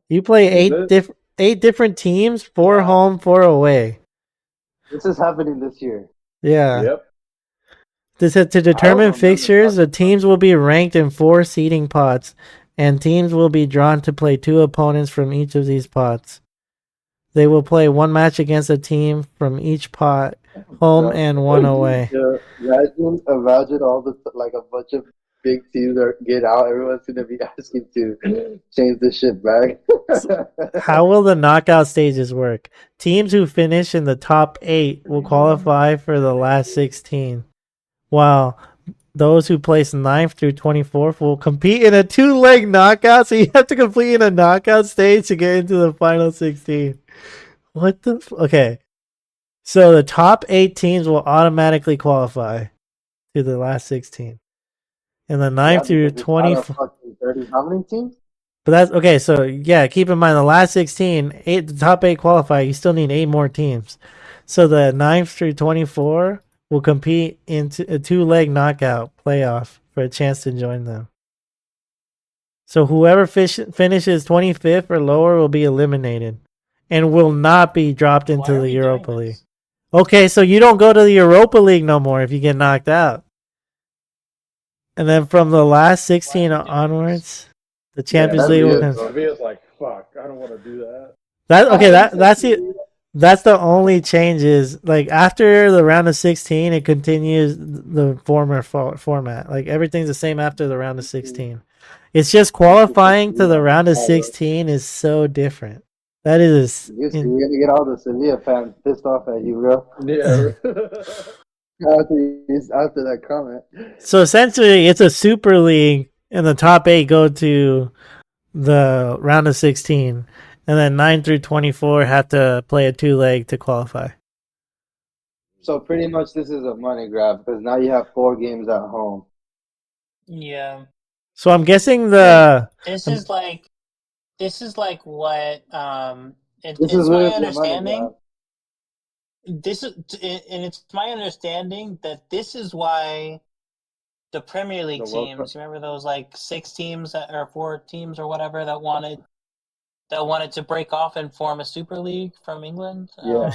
You play Is eight different teams, 4 Yeah. home, 4 away. This is happening this year. Yeah. Yep. This is to determine remember fixtures. that. The teams will be ranked in 4 seeding pots, and teams will be drawn to play 2 opponents from each of these pots. They will play 1 match against a team from each pot, home and 1 away. Yeah, imagine all the like a bunch of big teams get out. Everyone's gonna be asking to change the shit back. How will the knockout stages work? Teams who finish in the top 8 will qualify for the last 16, while those who place 9th through 24th will compete in a 2-leg knockout. So you have to complete in a knockout stage to get into the final 16. What the? Okay. So the top 8 teams will automatically qualify to the last 16. And the 9th through 24th. How many teams? But that's okay. So yeah, keep in mind the last 16, the top 8 qualify. You still need 8 more teams. So the 9th through 24 will compete into a 2-leg knockout playoff for a chance to join them. So whoever finishes 25th or lower will be eliminated and will not be dropped into Why are the we Europa doing League. this? Okay, so you don't go to the Europa League no more if you get knocked out. And then from the last 16 Why are we doing onwards, the Champions that's League will. weird, bro. Sevilla's like, fuck, I don't want to do that. That's it. That's the only changes. Like after the round of 16, it continues the former format. Like everything's the same after the round of 16. It's just qualifying to the round of 16 is so different. That is You're gonna get all the Sevilla fans pissed off at you, bro. Yeah. After that comment. so essentially it's a super league, and the top 8 go to the round of 16, and then 9 through 24 have to play a 2-leg to qualify. So pretty much this is a money grab because now you have 4 games at home. Yeah. So I'm guessing the This is like what This it's is my literally a money understanding. grab. It's my understanding that this is why the Premier League The World teams, remember those like 6 teams or 4 teams or whatever that wanted to break off and form a Super League from England. Yeah.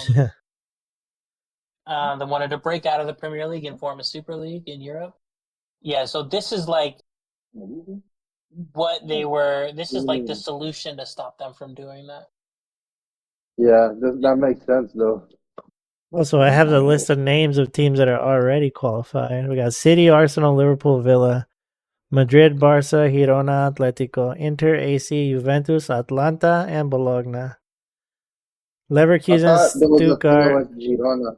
That wanted to break out of the Premier League and form a Super League in Europe. Yeah, so this is like what they were. This is like the solution to stop them from doing that. Yeah, that makes sense though. Also, I have the list of names of teams that are already qualified. We got City, Arsenal, Liverpool, Villa, Madrid, Barca, Girona, Atletico, Inter, AC, Juventus, Atlanta, and Bologna. Leverkusen, I thought there was a thing Stuttgart. with Girona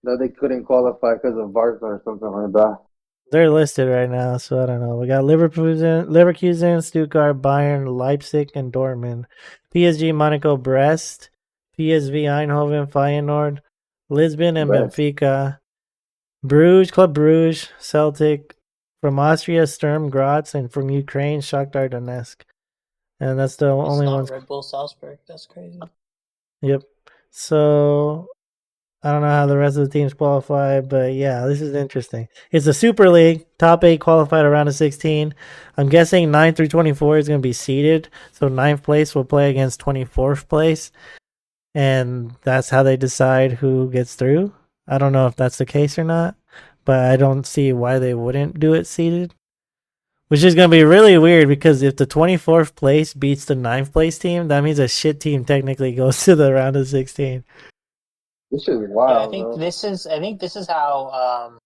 that they couldn't qualify because of Barca or something like that. They're listed right now, so I don't know. We got Leverkusen, Stuttgart, Bayern, Leipzig, and Dortmund. PSG, Monaco, Brest, PSV Eindhoven, Feyenoord, Lisbon, and Brest. Benfica. Bruges, Club Bruges, Celtic. From Austria, Sturm Graz, and from Ukraine, Shakhtar Donetsk. And that's the It's only not ones. Red Bull Salzburg. That's crazy. Yep. So I don't know how the rest of the teams qualify, but yeah, this is interesting. It's a Super League. Top 8 qualified around of 16. I'm guessing 9 through 24 is going to be seeded. So 9th place will play against 24th place. And that's how they decide who gets through. I don't know if that's the case or not, but I don't see why they wouldn't do it seeded. Which is going to be really weird because if the 24th place beats the 9th place team, that means a shit team technically goes to the round of 16. This is Yeah, wild, I think bro. this is how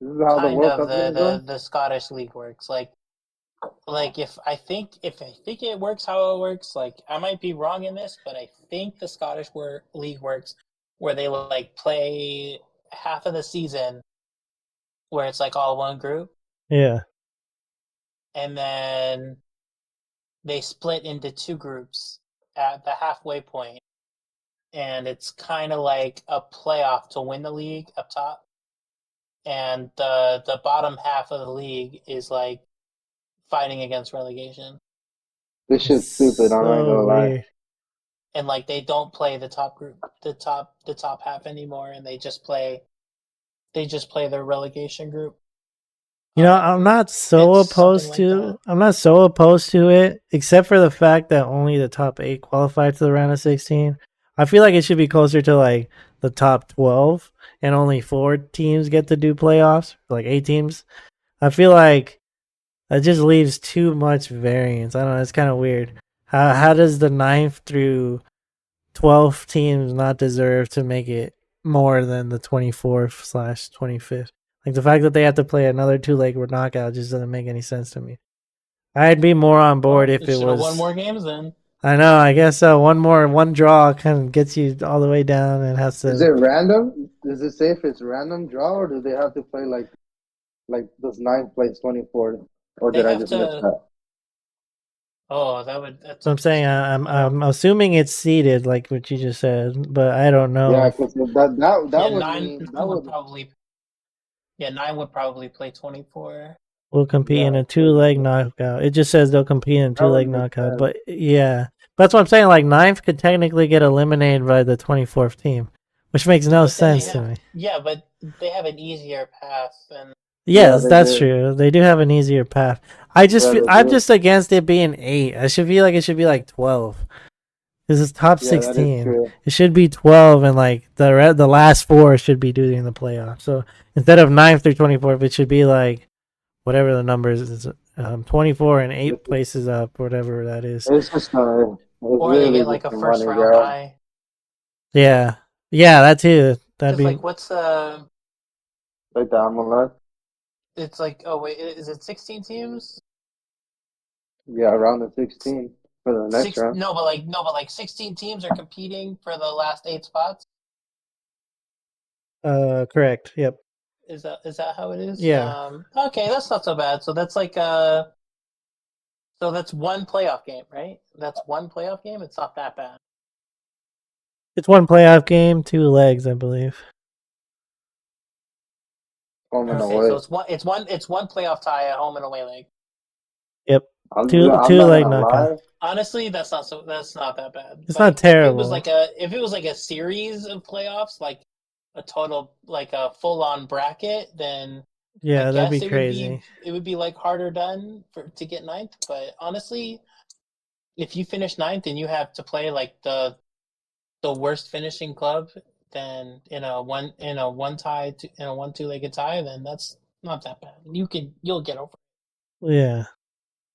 This is how the kind World of Cup's gonna go. the Scottish league works. Like if I think it works how it works, like I might be wrong in this, but I think the league works where they like play half of the season where it's like all one group, Yeah. and then they split into two groups at the halfway point, and it's kind of like a playoff to win the league up top, and the bottom half of the league is like fighting against relegation. This shit's stupid. I'm not So gonna lie. weird. And like they don't play the top group, the top half anymore, and they just play their relegation group. You know, I'm not so It's something opposed like to that. I'm not so opposed to it, except for the fact that only the top 8 qualify to the round of 16. I feel like it should be closer to like the top 12 and only 4 teams get to do playoffs, like 8 teams. I feel like that just leaves too much variance. I don't know, it's kind of weird. How does the 9th through 12 teams not deserve to make it more than the 24th/25th? Like the fact that they have to play another 2-leg knockout just doesn't make any sense to me. I'd be more on board Well, if it it should have won was. more games then. I know. I guess one draw kind of gets you all the way down and has Is it to. random? Does it say if it's random draw or do they have to play like this 9th place 24th? Or They did I have just miss to. that? Oh, that's So I'm saying interesting. I'm assuming it's seeded, like what you just said, but I don't know. Yeah, because that Yeah, would nine mean that nine would would probably yeah 9 would probably play 24. Will compete in yeah a 2-leg knockout. It just says they'll compete in a that would 2-leg make knockout, sense. but yeah, that's what I'm saying. Like 9th could technically get eliminated by the 24th team, which makes no But then sense to me. but they have an easier path and Yeah, Yes, they that's do. true. They do have an easier path. I just Yeah, feel, they I'm do. just against it being 8. I should feel like it should be like 12. This is top Yeah, that is 16. true. It should be 12, and like the last 4 should be doing the playoffs. So instead of 9th through 24th, it should be like whatever the numbers is, 24 and 8 places up, whatever that is. It's just it's or they literally get like just a a first money round grab. bye. Yeah, yeah, that too. That'd Because be. like what's Like the Amulet. it's like oh wait is it 16 teams? Yeah, around the 16 for the next Six round. no but like 16 teams are competing for the last 8 spots. Correct. Yep. Is that how it is? Yeah. Okay, that's not so bad. So that's like so that's one playoff game, right? That's one playoff game. It's not that bad. It's one playoff game, 2 legs, I believe. Home and Okay, so away. it's one playoff tie at home and away leg. Yep. I'm Two not two leg gonna knockout. lie. Honestly, that's not that bad. It's not Like terrible. if it was like a series of playoffs, like a total like a full on bracket, then I Yeah, that'd be guess crazy. it would be like harder done to get ninth. But honestly, if you finish ninth and you have to play like the worst finishing club, then in a one tie in a 1-2-legged tie, then that's not that bad. You'll get over it. Yeah.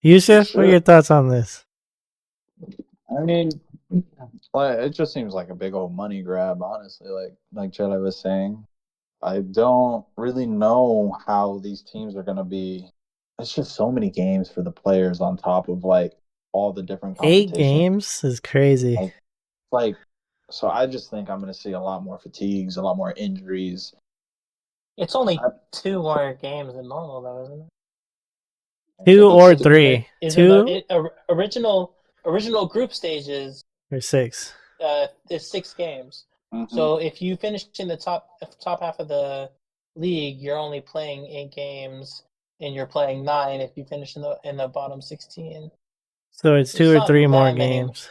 Yusuf, what are your thoughts on this? I mean, it just seems like a big old money grab, honestly. Like Chela was saying, I don't really know how these teams are going to be. It's just so many games for the players on top of like all the different 8 competition. games is crazy. Like, so I just think I'm going to see a lot more fatigues, a lot more injuries. It's only 2 more games than normal, though, isn't it? 2 or 3. Isn't 2 original group stages or 6. is 6 games. Mm-hmm. So if you finish in the top half of the league, you're only playing 8 games, and you're playing 9 if you finish in the bottom 16. So it's 2 or 3 more games.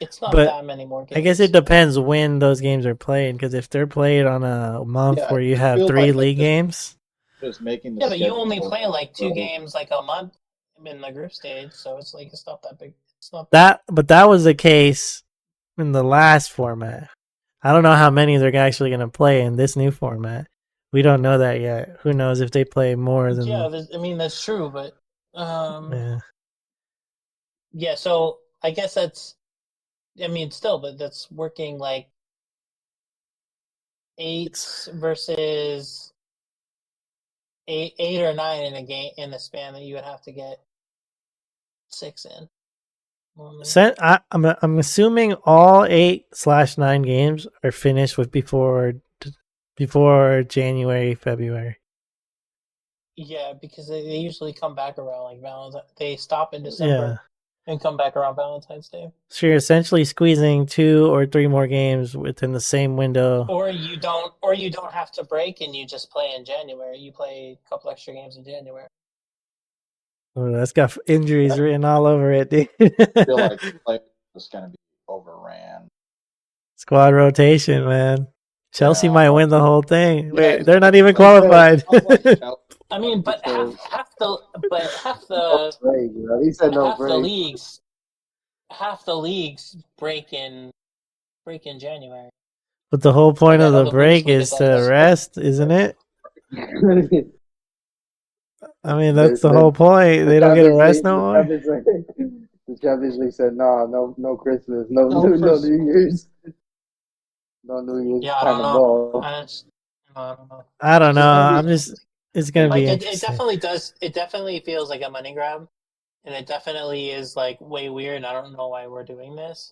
It's not But that many more games. I guess it depends when those games are played. Because if they're played on a month Yeah, where you it have feels 3 like league this- games, Just making the Yeah, but you only schedule play like 2 so- games like a month in the group stage, so it's like it's not that big. It's not but that was the case in the last format. I don't know how many they're actually going to play in this new format. We don't know that yet. Who knows if they play more than Yeah, I mean that's true, but yeah. yeah. So I guess that's. I mean, still, but that's working like 8 versus 8 or 9 in a game in a span that you would have to get 6 in. I'm assuming all 8/9 games are finished with before January, February. Yeah, because they usually come back around like Valentine. They stop in December and come back around Valentine's Day. So you're essentially squeezing 2 or 3 more games within the same window. Or you don't have to break and you just play in January. You play a couple extra games in January. Oh, that's got injuries written all over it, dude. I feel like it's gonna be overran. Squad rotation, man. Chelsea Yeah. might win the whole thing. Yeah, Wait, they're not even qualified. I mean, but half the No break, you know? He said no half the break. leagues break in January. But the whole point I of know the the break Bundesliga is to does. rest, isn't it? I mean, that's the whole point. They don't get a rest no more. The Champions League said, no Christmas, no No New Christmas. Year's. No New Year's Yeah, I kind don't of know. ball. I don't know. I don't know. It's gonna It's gonna Like be it interesting. definitely does. It definitely feels like a money grab, and it definitely is like way weird. And I don't know why we're doing this,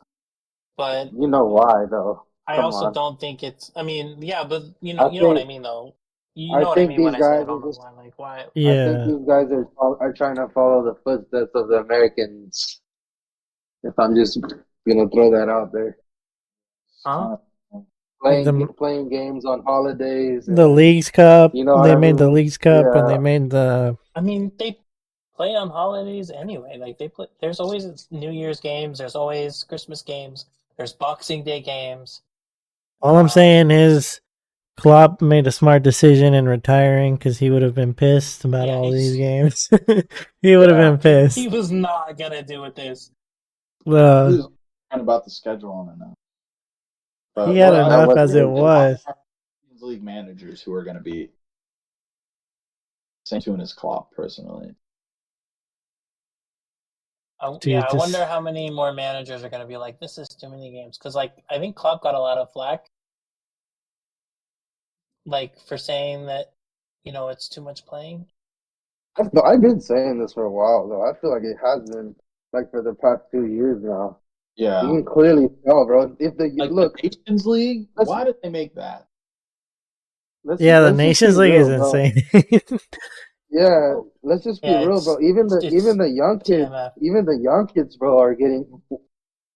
but You know why, though. I Come also on. don't think it's. I mean, yeah, but you I know what I think- mean, though. You I know what I think mean when these I say I guys don't are know just- why. Like why? I think Yeah. these guys are trying to follow the footsteps of the Americans. If I'm just gonna throw that out there, Huh? playing games on holidays. The and- Leagues Cup. You know what They I made the mean? Leagues Cup and Yeah. they made the I mean, they play on holidays anyway. Like they play. There's always New Year's games. There's always Christmas games. There's Boxing Day games. all I'm saying is Klopp made a smart decision in retiring because he would have been pissed about Yeah, all he's- these games. He would have been pissed. He was not gonna do with this. Who's kind about the schedule on it now? He had well, enough what as they it did. was. League managers who are going to be same tune as Klopp personally. Dude, I just- wonder how many more managers are going to be like, this is too many games. Because, like, I think Klopp got a lot of flack, like, for saying that, you know, it's too much playing. I've been saying this for a while, though. I feel like it has been like for the past 2 years now. Yeah. You can clearly tell, bro. If the Like look, the Nations League, let's- why did they make that? Yeah, the let's just Nations be League real, is bro. insane. Yeah, let's just be Yeah, real, bro. Even the young kids, TMF. even the young kids, bro, are getting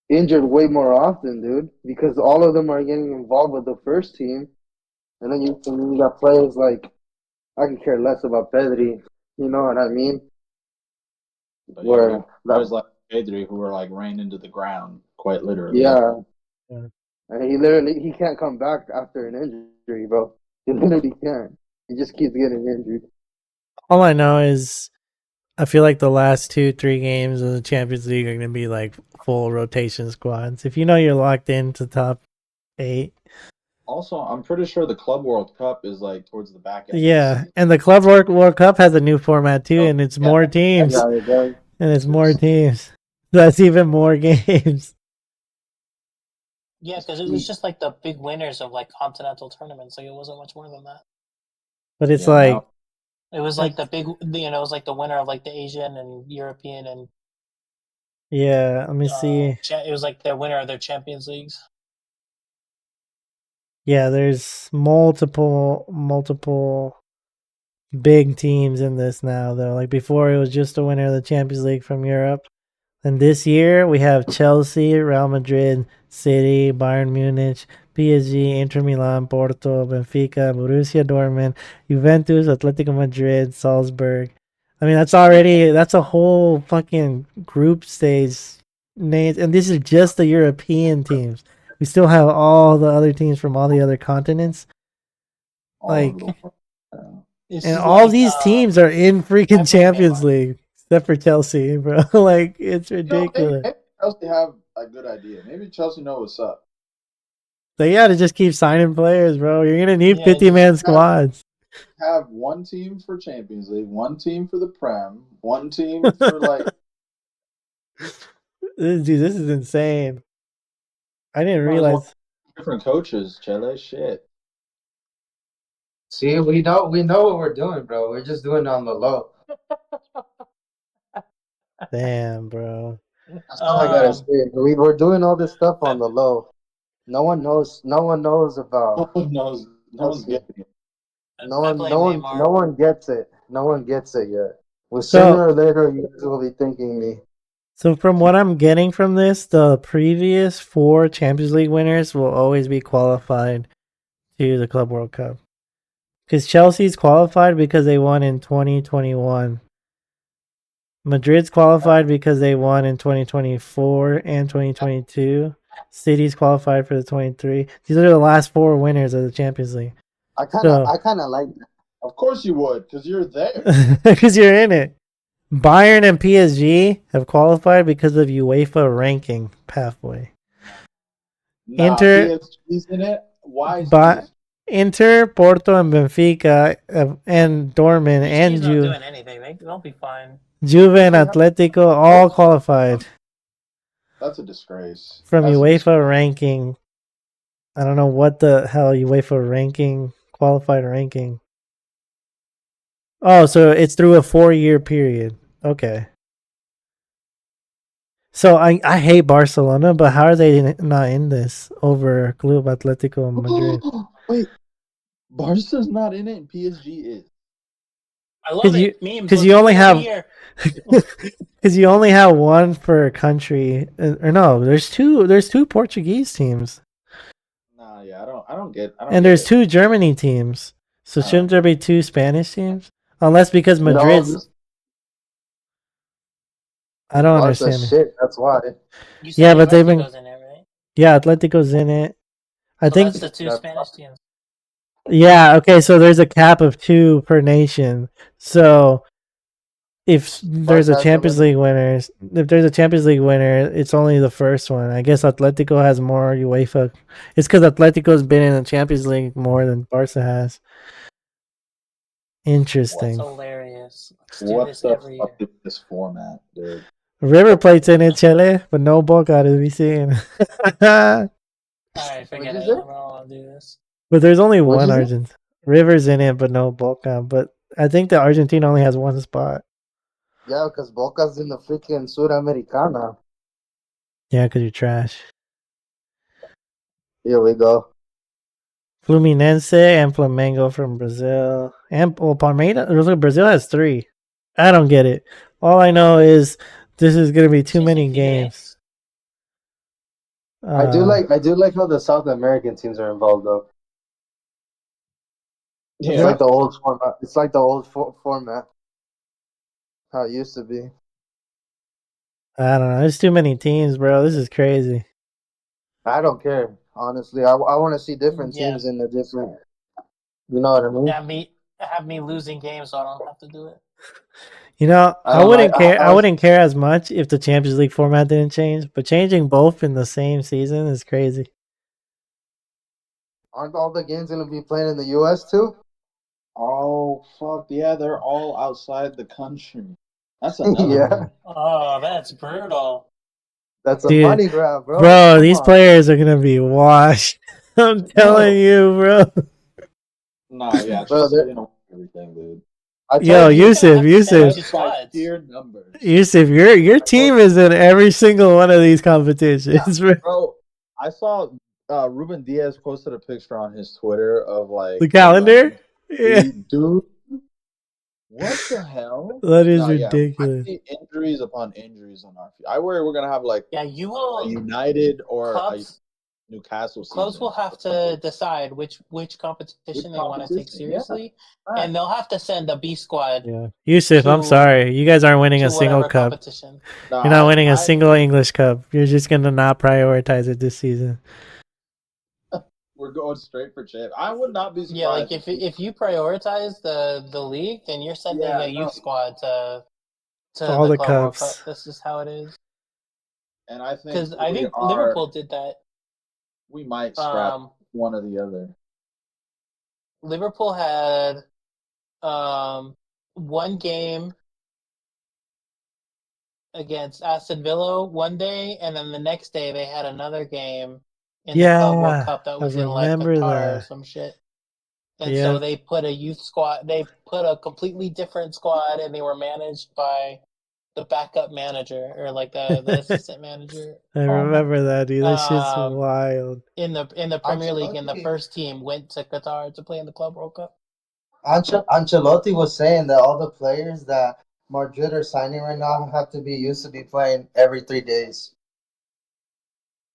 injured way more often, dude. Because all of them are getting involved with the first team, and then you got players like I can care less about Pedri. You know what I mean? But Where yeah, there's like Pedri who were like ran into the ground, quite literally. yeah. Yeah. And he can't come back after an injury, bro. He literally can't. He just keeps getting injured. All I know is I feel like the last 2-3 games of the Champions League are going to be like full rotation squads. If you know you're locked into top 8. Also, I'm pretty sure the Club World Cup is like towards the back end. Yeah, and the Club World Cup has a new format too, and it's more teams. Yeah, it does. And it's more teams. That's even more games. Yeah, because it was just like the big winners of like continental tournaments. Like it wasn't much more than that. But it's Yeah, like now- It was like the big, you know, it was like the winner of like the Asian and European and yeah, let me see. it was like the winner of their Champions Leagues. Yeah, there's multiple big teams in this now though. Like before it was just a winner of the Champions League from Europe. And this year we have Chelsea, Real Madrid, City, Bayern Munich, PSG, Inter Milan, Porto, Benfica, Borussia Dortmund, Juventus, Atletico Madrid, Salzburg. I mean that's a whole fucking group stage names, and this is just the European teams. We still have all the other teams from all the other continents. All Like, over the world. This and is all like, these teams are in freaking I've Champions been League, except for Chelsea, bro. Like, it's Maybe ridiculous. Chelsea have a good idea. Maybe Chelsea know what's up. They gotta just keep signing players, bro. You're gonna need Yeah, 50-man squads. Have one team for Champions League, one team for the Prem, one team for like. Dude, this is insane. I didn't Might as well realize. different coaches. Chile, shit. See, we know what we're doing, bro. We're just doing it on the low. Damn, bro. That's all I gotta say. We're doing all this stuff on the low. No one knows. No one knows No about. one knows. No one's getting it. No I one. blame No one. Neymar. No one gets it. No one gets it yet. Well, So- sooner or later, you guys will be thanking me. So from what I'm getting from this, the previous 4 Champions League winners will always be qualified to the Club World Cup. Because Chelsea's qualified because they won in 2021. Madrid's qualified because they won in 2024 and 2022. City's qualified for the 23. These are the last 4 winners of the Champions League. I kind So- of like that. Of course you would, because you're there. Because you're in it. Bayern and PSG have qualified because of UEFA ranking pathway. Nah, Inter- PSG's in it. Why is But- PSG? Inter, Porto, and Benfica, and Dortmund, and He's not doing anything. They'll be fine. Juve and Atletico all qualified That's a disgrace. from That's a UEFA ranking. I don't know what the hell UEFA ranking, qualified ranking. Oh, so it's through a 4-year period. Okay. So I hate Barcelona, but how are they not in this over Club Atletico Madrid? Wait, Barca's not in it and PSG is. I love 'Cause it. Memes. 'cause let's you do only it have- every year. Because you only have one per country, or no? There's two. There's 2 Portuguese teams, Nah, yeah, I don't get. I don't and get there's it. 2 Germany teams. So Oh. shouldn't there be 2 Spanish teams? Unless because Madrid's. I don't Barca understand. It. shit. That's why. You said Yeah, but they've been- Atletico's in it, right? Yeah, Atletico's in it. I So think. that's the 2 that's- Spanish teams. Yeah. Okay. So there's a cap of 2 per nation. So if there's a Barca has Champions 11. League winners, if there's a Champions League winner, it's only the first one. I guess Atletico has more UEFA. It's because Atletico's been in the Champions League more than Barca has. Interesting. That's hilarious. Let's do What this the every year. fuck is this format, dude? River Plate's in it, Chile, but no Boca to be seen. All right, forget you it. say? I don't want to do this. But there's only What'd one you say? Argent. River's in it, but no Boca. But I think the Argentina only has 1 spot. Yeah, because Boca's in the freaking Sudamericana. Yeah, because you're trash. Here we go. Fluminense and Flamengo from Brazil. And Palmeiras. Look, Brazil has 3. I don't get it. All I know is this is going to be too many 60 games. I do like how the South American teams are involved though. It's Yeah, like the old format. It's like the old format. How it used to be. I don't know. There's too many teams, bro. This is crazy. I don't care. Honestly, I want to see different Yeah. teams in the different. You know what I mean? Have me losing games so I don't have to do it. You know, I don't wouldn't like- care. I I was- wouldn't care as much if the Champions League format didn't change, but changing both in the same season is crazy. Aren't all the games gonna be playing in the U.S. too? Oh fuck yeah, they're all outside the country. That's another Yeah. one. Oh, that's brutal. That's a Dude, money grab, bro. Bro, Come these on. players are gonna be washed. I'm telling you, bro. Nah, yeah, Bro, just they're- everything, dude. I told Yo, you. Yusuf, Yusuf, Just By squads. sheer numbers. Yusuf, your team is in every single one of these competitions, bro. Bro, I saw Ruben Diaz posted a picture on his Twitter of like The calendar? Yeah, Dude, what the hell? that is Nah, yeah, ridiculous. I see injuries upon injuries on our feet. I worry we're gonna have like Yeah, you a will. United or a Cups. Newcastle Clubs season. will have to decide which competition they want to take competition, yeah. seriously, Right. and they'll have to send a B squad Yeah. Yusuf, I'm to- sorry. You guys aren't winning to a single whatever cup. competition. No, You're not winning a I single agree. English cup. You're just gonna not prioritize it this season. We're going straight for champ. I would not be surprised. Yeah, like if you prioritize the league, then you're sending Yeah, a youth no. squad to All the Club World cups. Cup. That's just how it is. And I think Because I think Liverpool did that. we might scrap one or the other. Liverpool had one game against Aston Villa one day, and then the next day they had another game in the Club World Yeah, Cup that I was in like remember Qatar or that. some shit. And Yeah. so they put a youth squad. They put a completely different squad, and they were managed by the backup manager or like the assistant manager. I remember that, dude. That shit's Um, wild. In the Premier League, and the Ancelotti. first team went to Qatar to play in the Club World Cup. Ancelotti was saying that all the players that Madrid are signing right now have to be used to be playing every 3 days.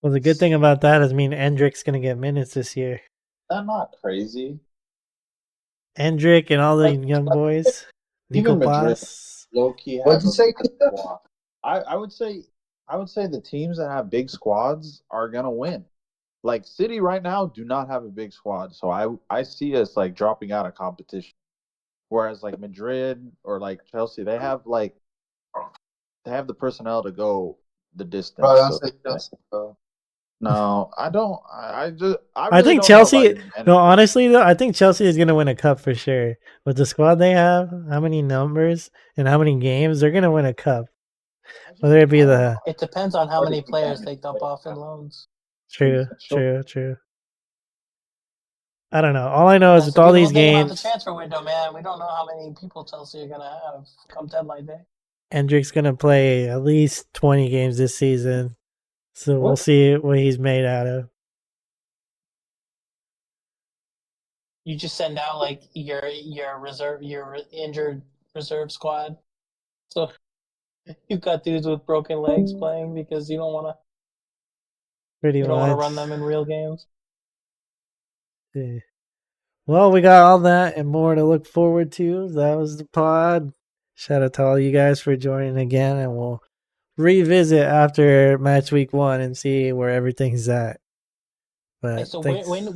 Well, the good thing about that is Endrick's gonna get minutes this year. That's not crazy. Endrick and all the young boys. Nico Even Madrid, Paz. low key. What'd you say? I would say the teams that have big squads are gonna win. Like City right now do not have a big squad, so I see us like dropping out of competition. Whereas like Madrid or like Chelsea, they have the personnel to go the distance. Bro, don't so- say Chelsea, bro. No, I don't. I really I think don't know Chelsea. about any- No, honestly though, I think Chelsea is gonna win a cup for sure. With the squad they have, how many numbers and how many games, they're gonna win a cup. Whether it be the It depends on how many players they dump off in loans. true. I don't know. All I know is That's with all the these thing about the games, transfer window, man. We don't know how many people Chelsea are gonna have come deadline day. Endrick's gonna play at least 20 games this season. So we'll see what he's made out of. You just send out like your injured reserve squad. So you've got dudes with broken legs playing because you don't want Pretty to much. run them in real games. Yeah. Well, we got all that and more to look forward to. That was the pod. Shout out to all you guys for joining again, and we'll revisit after match week 1 and see where everything's at. But So thanks. when do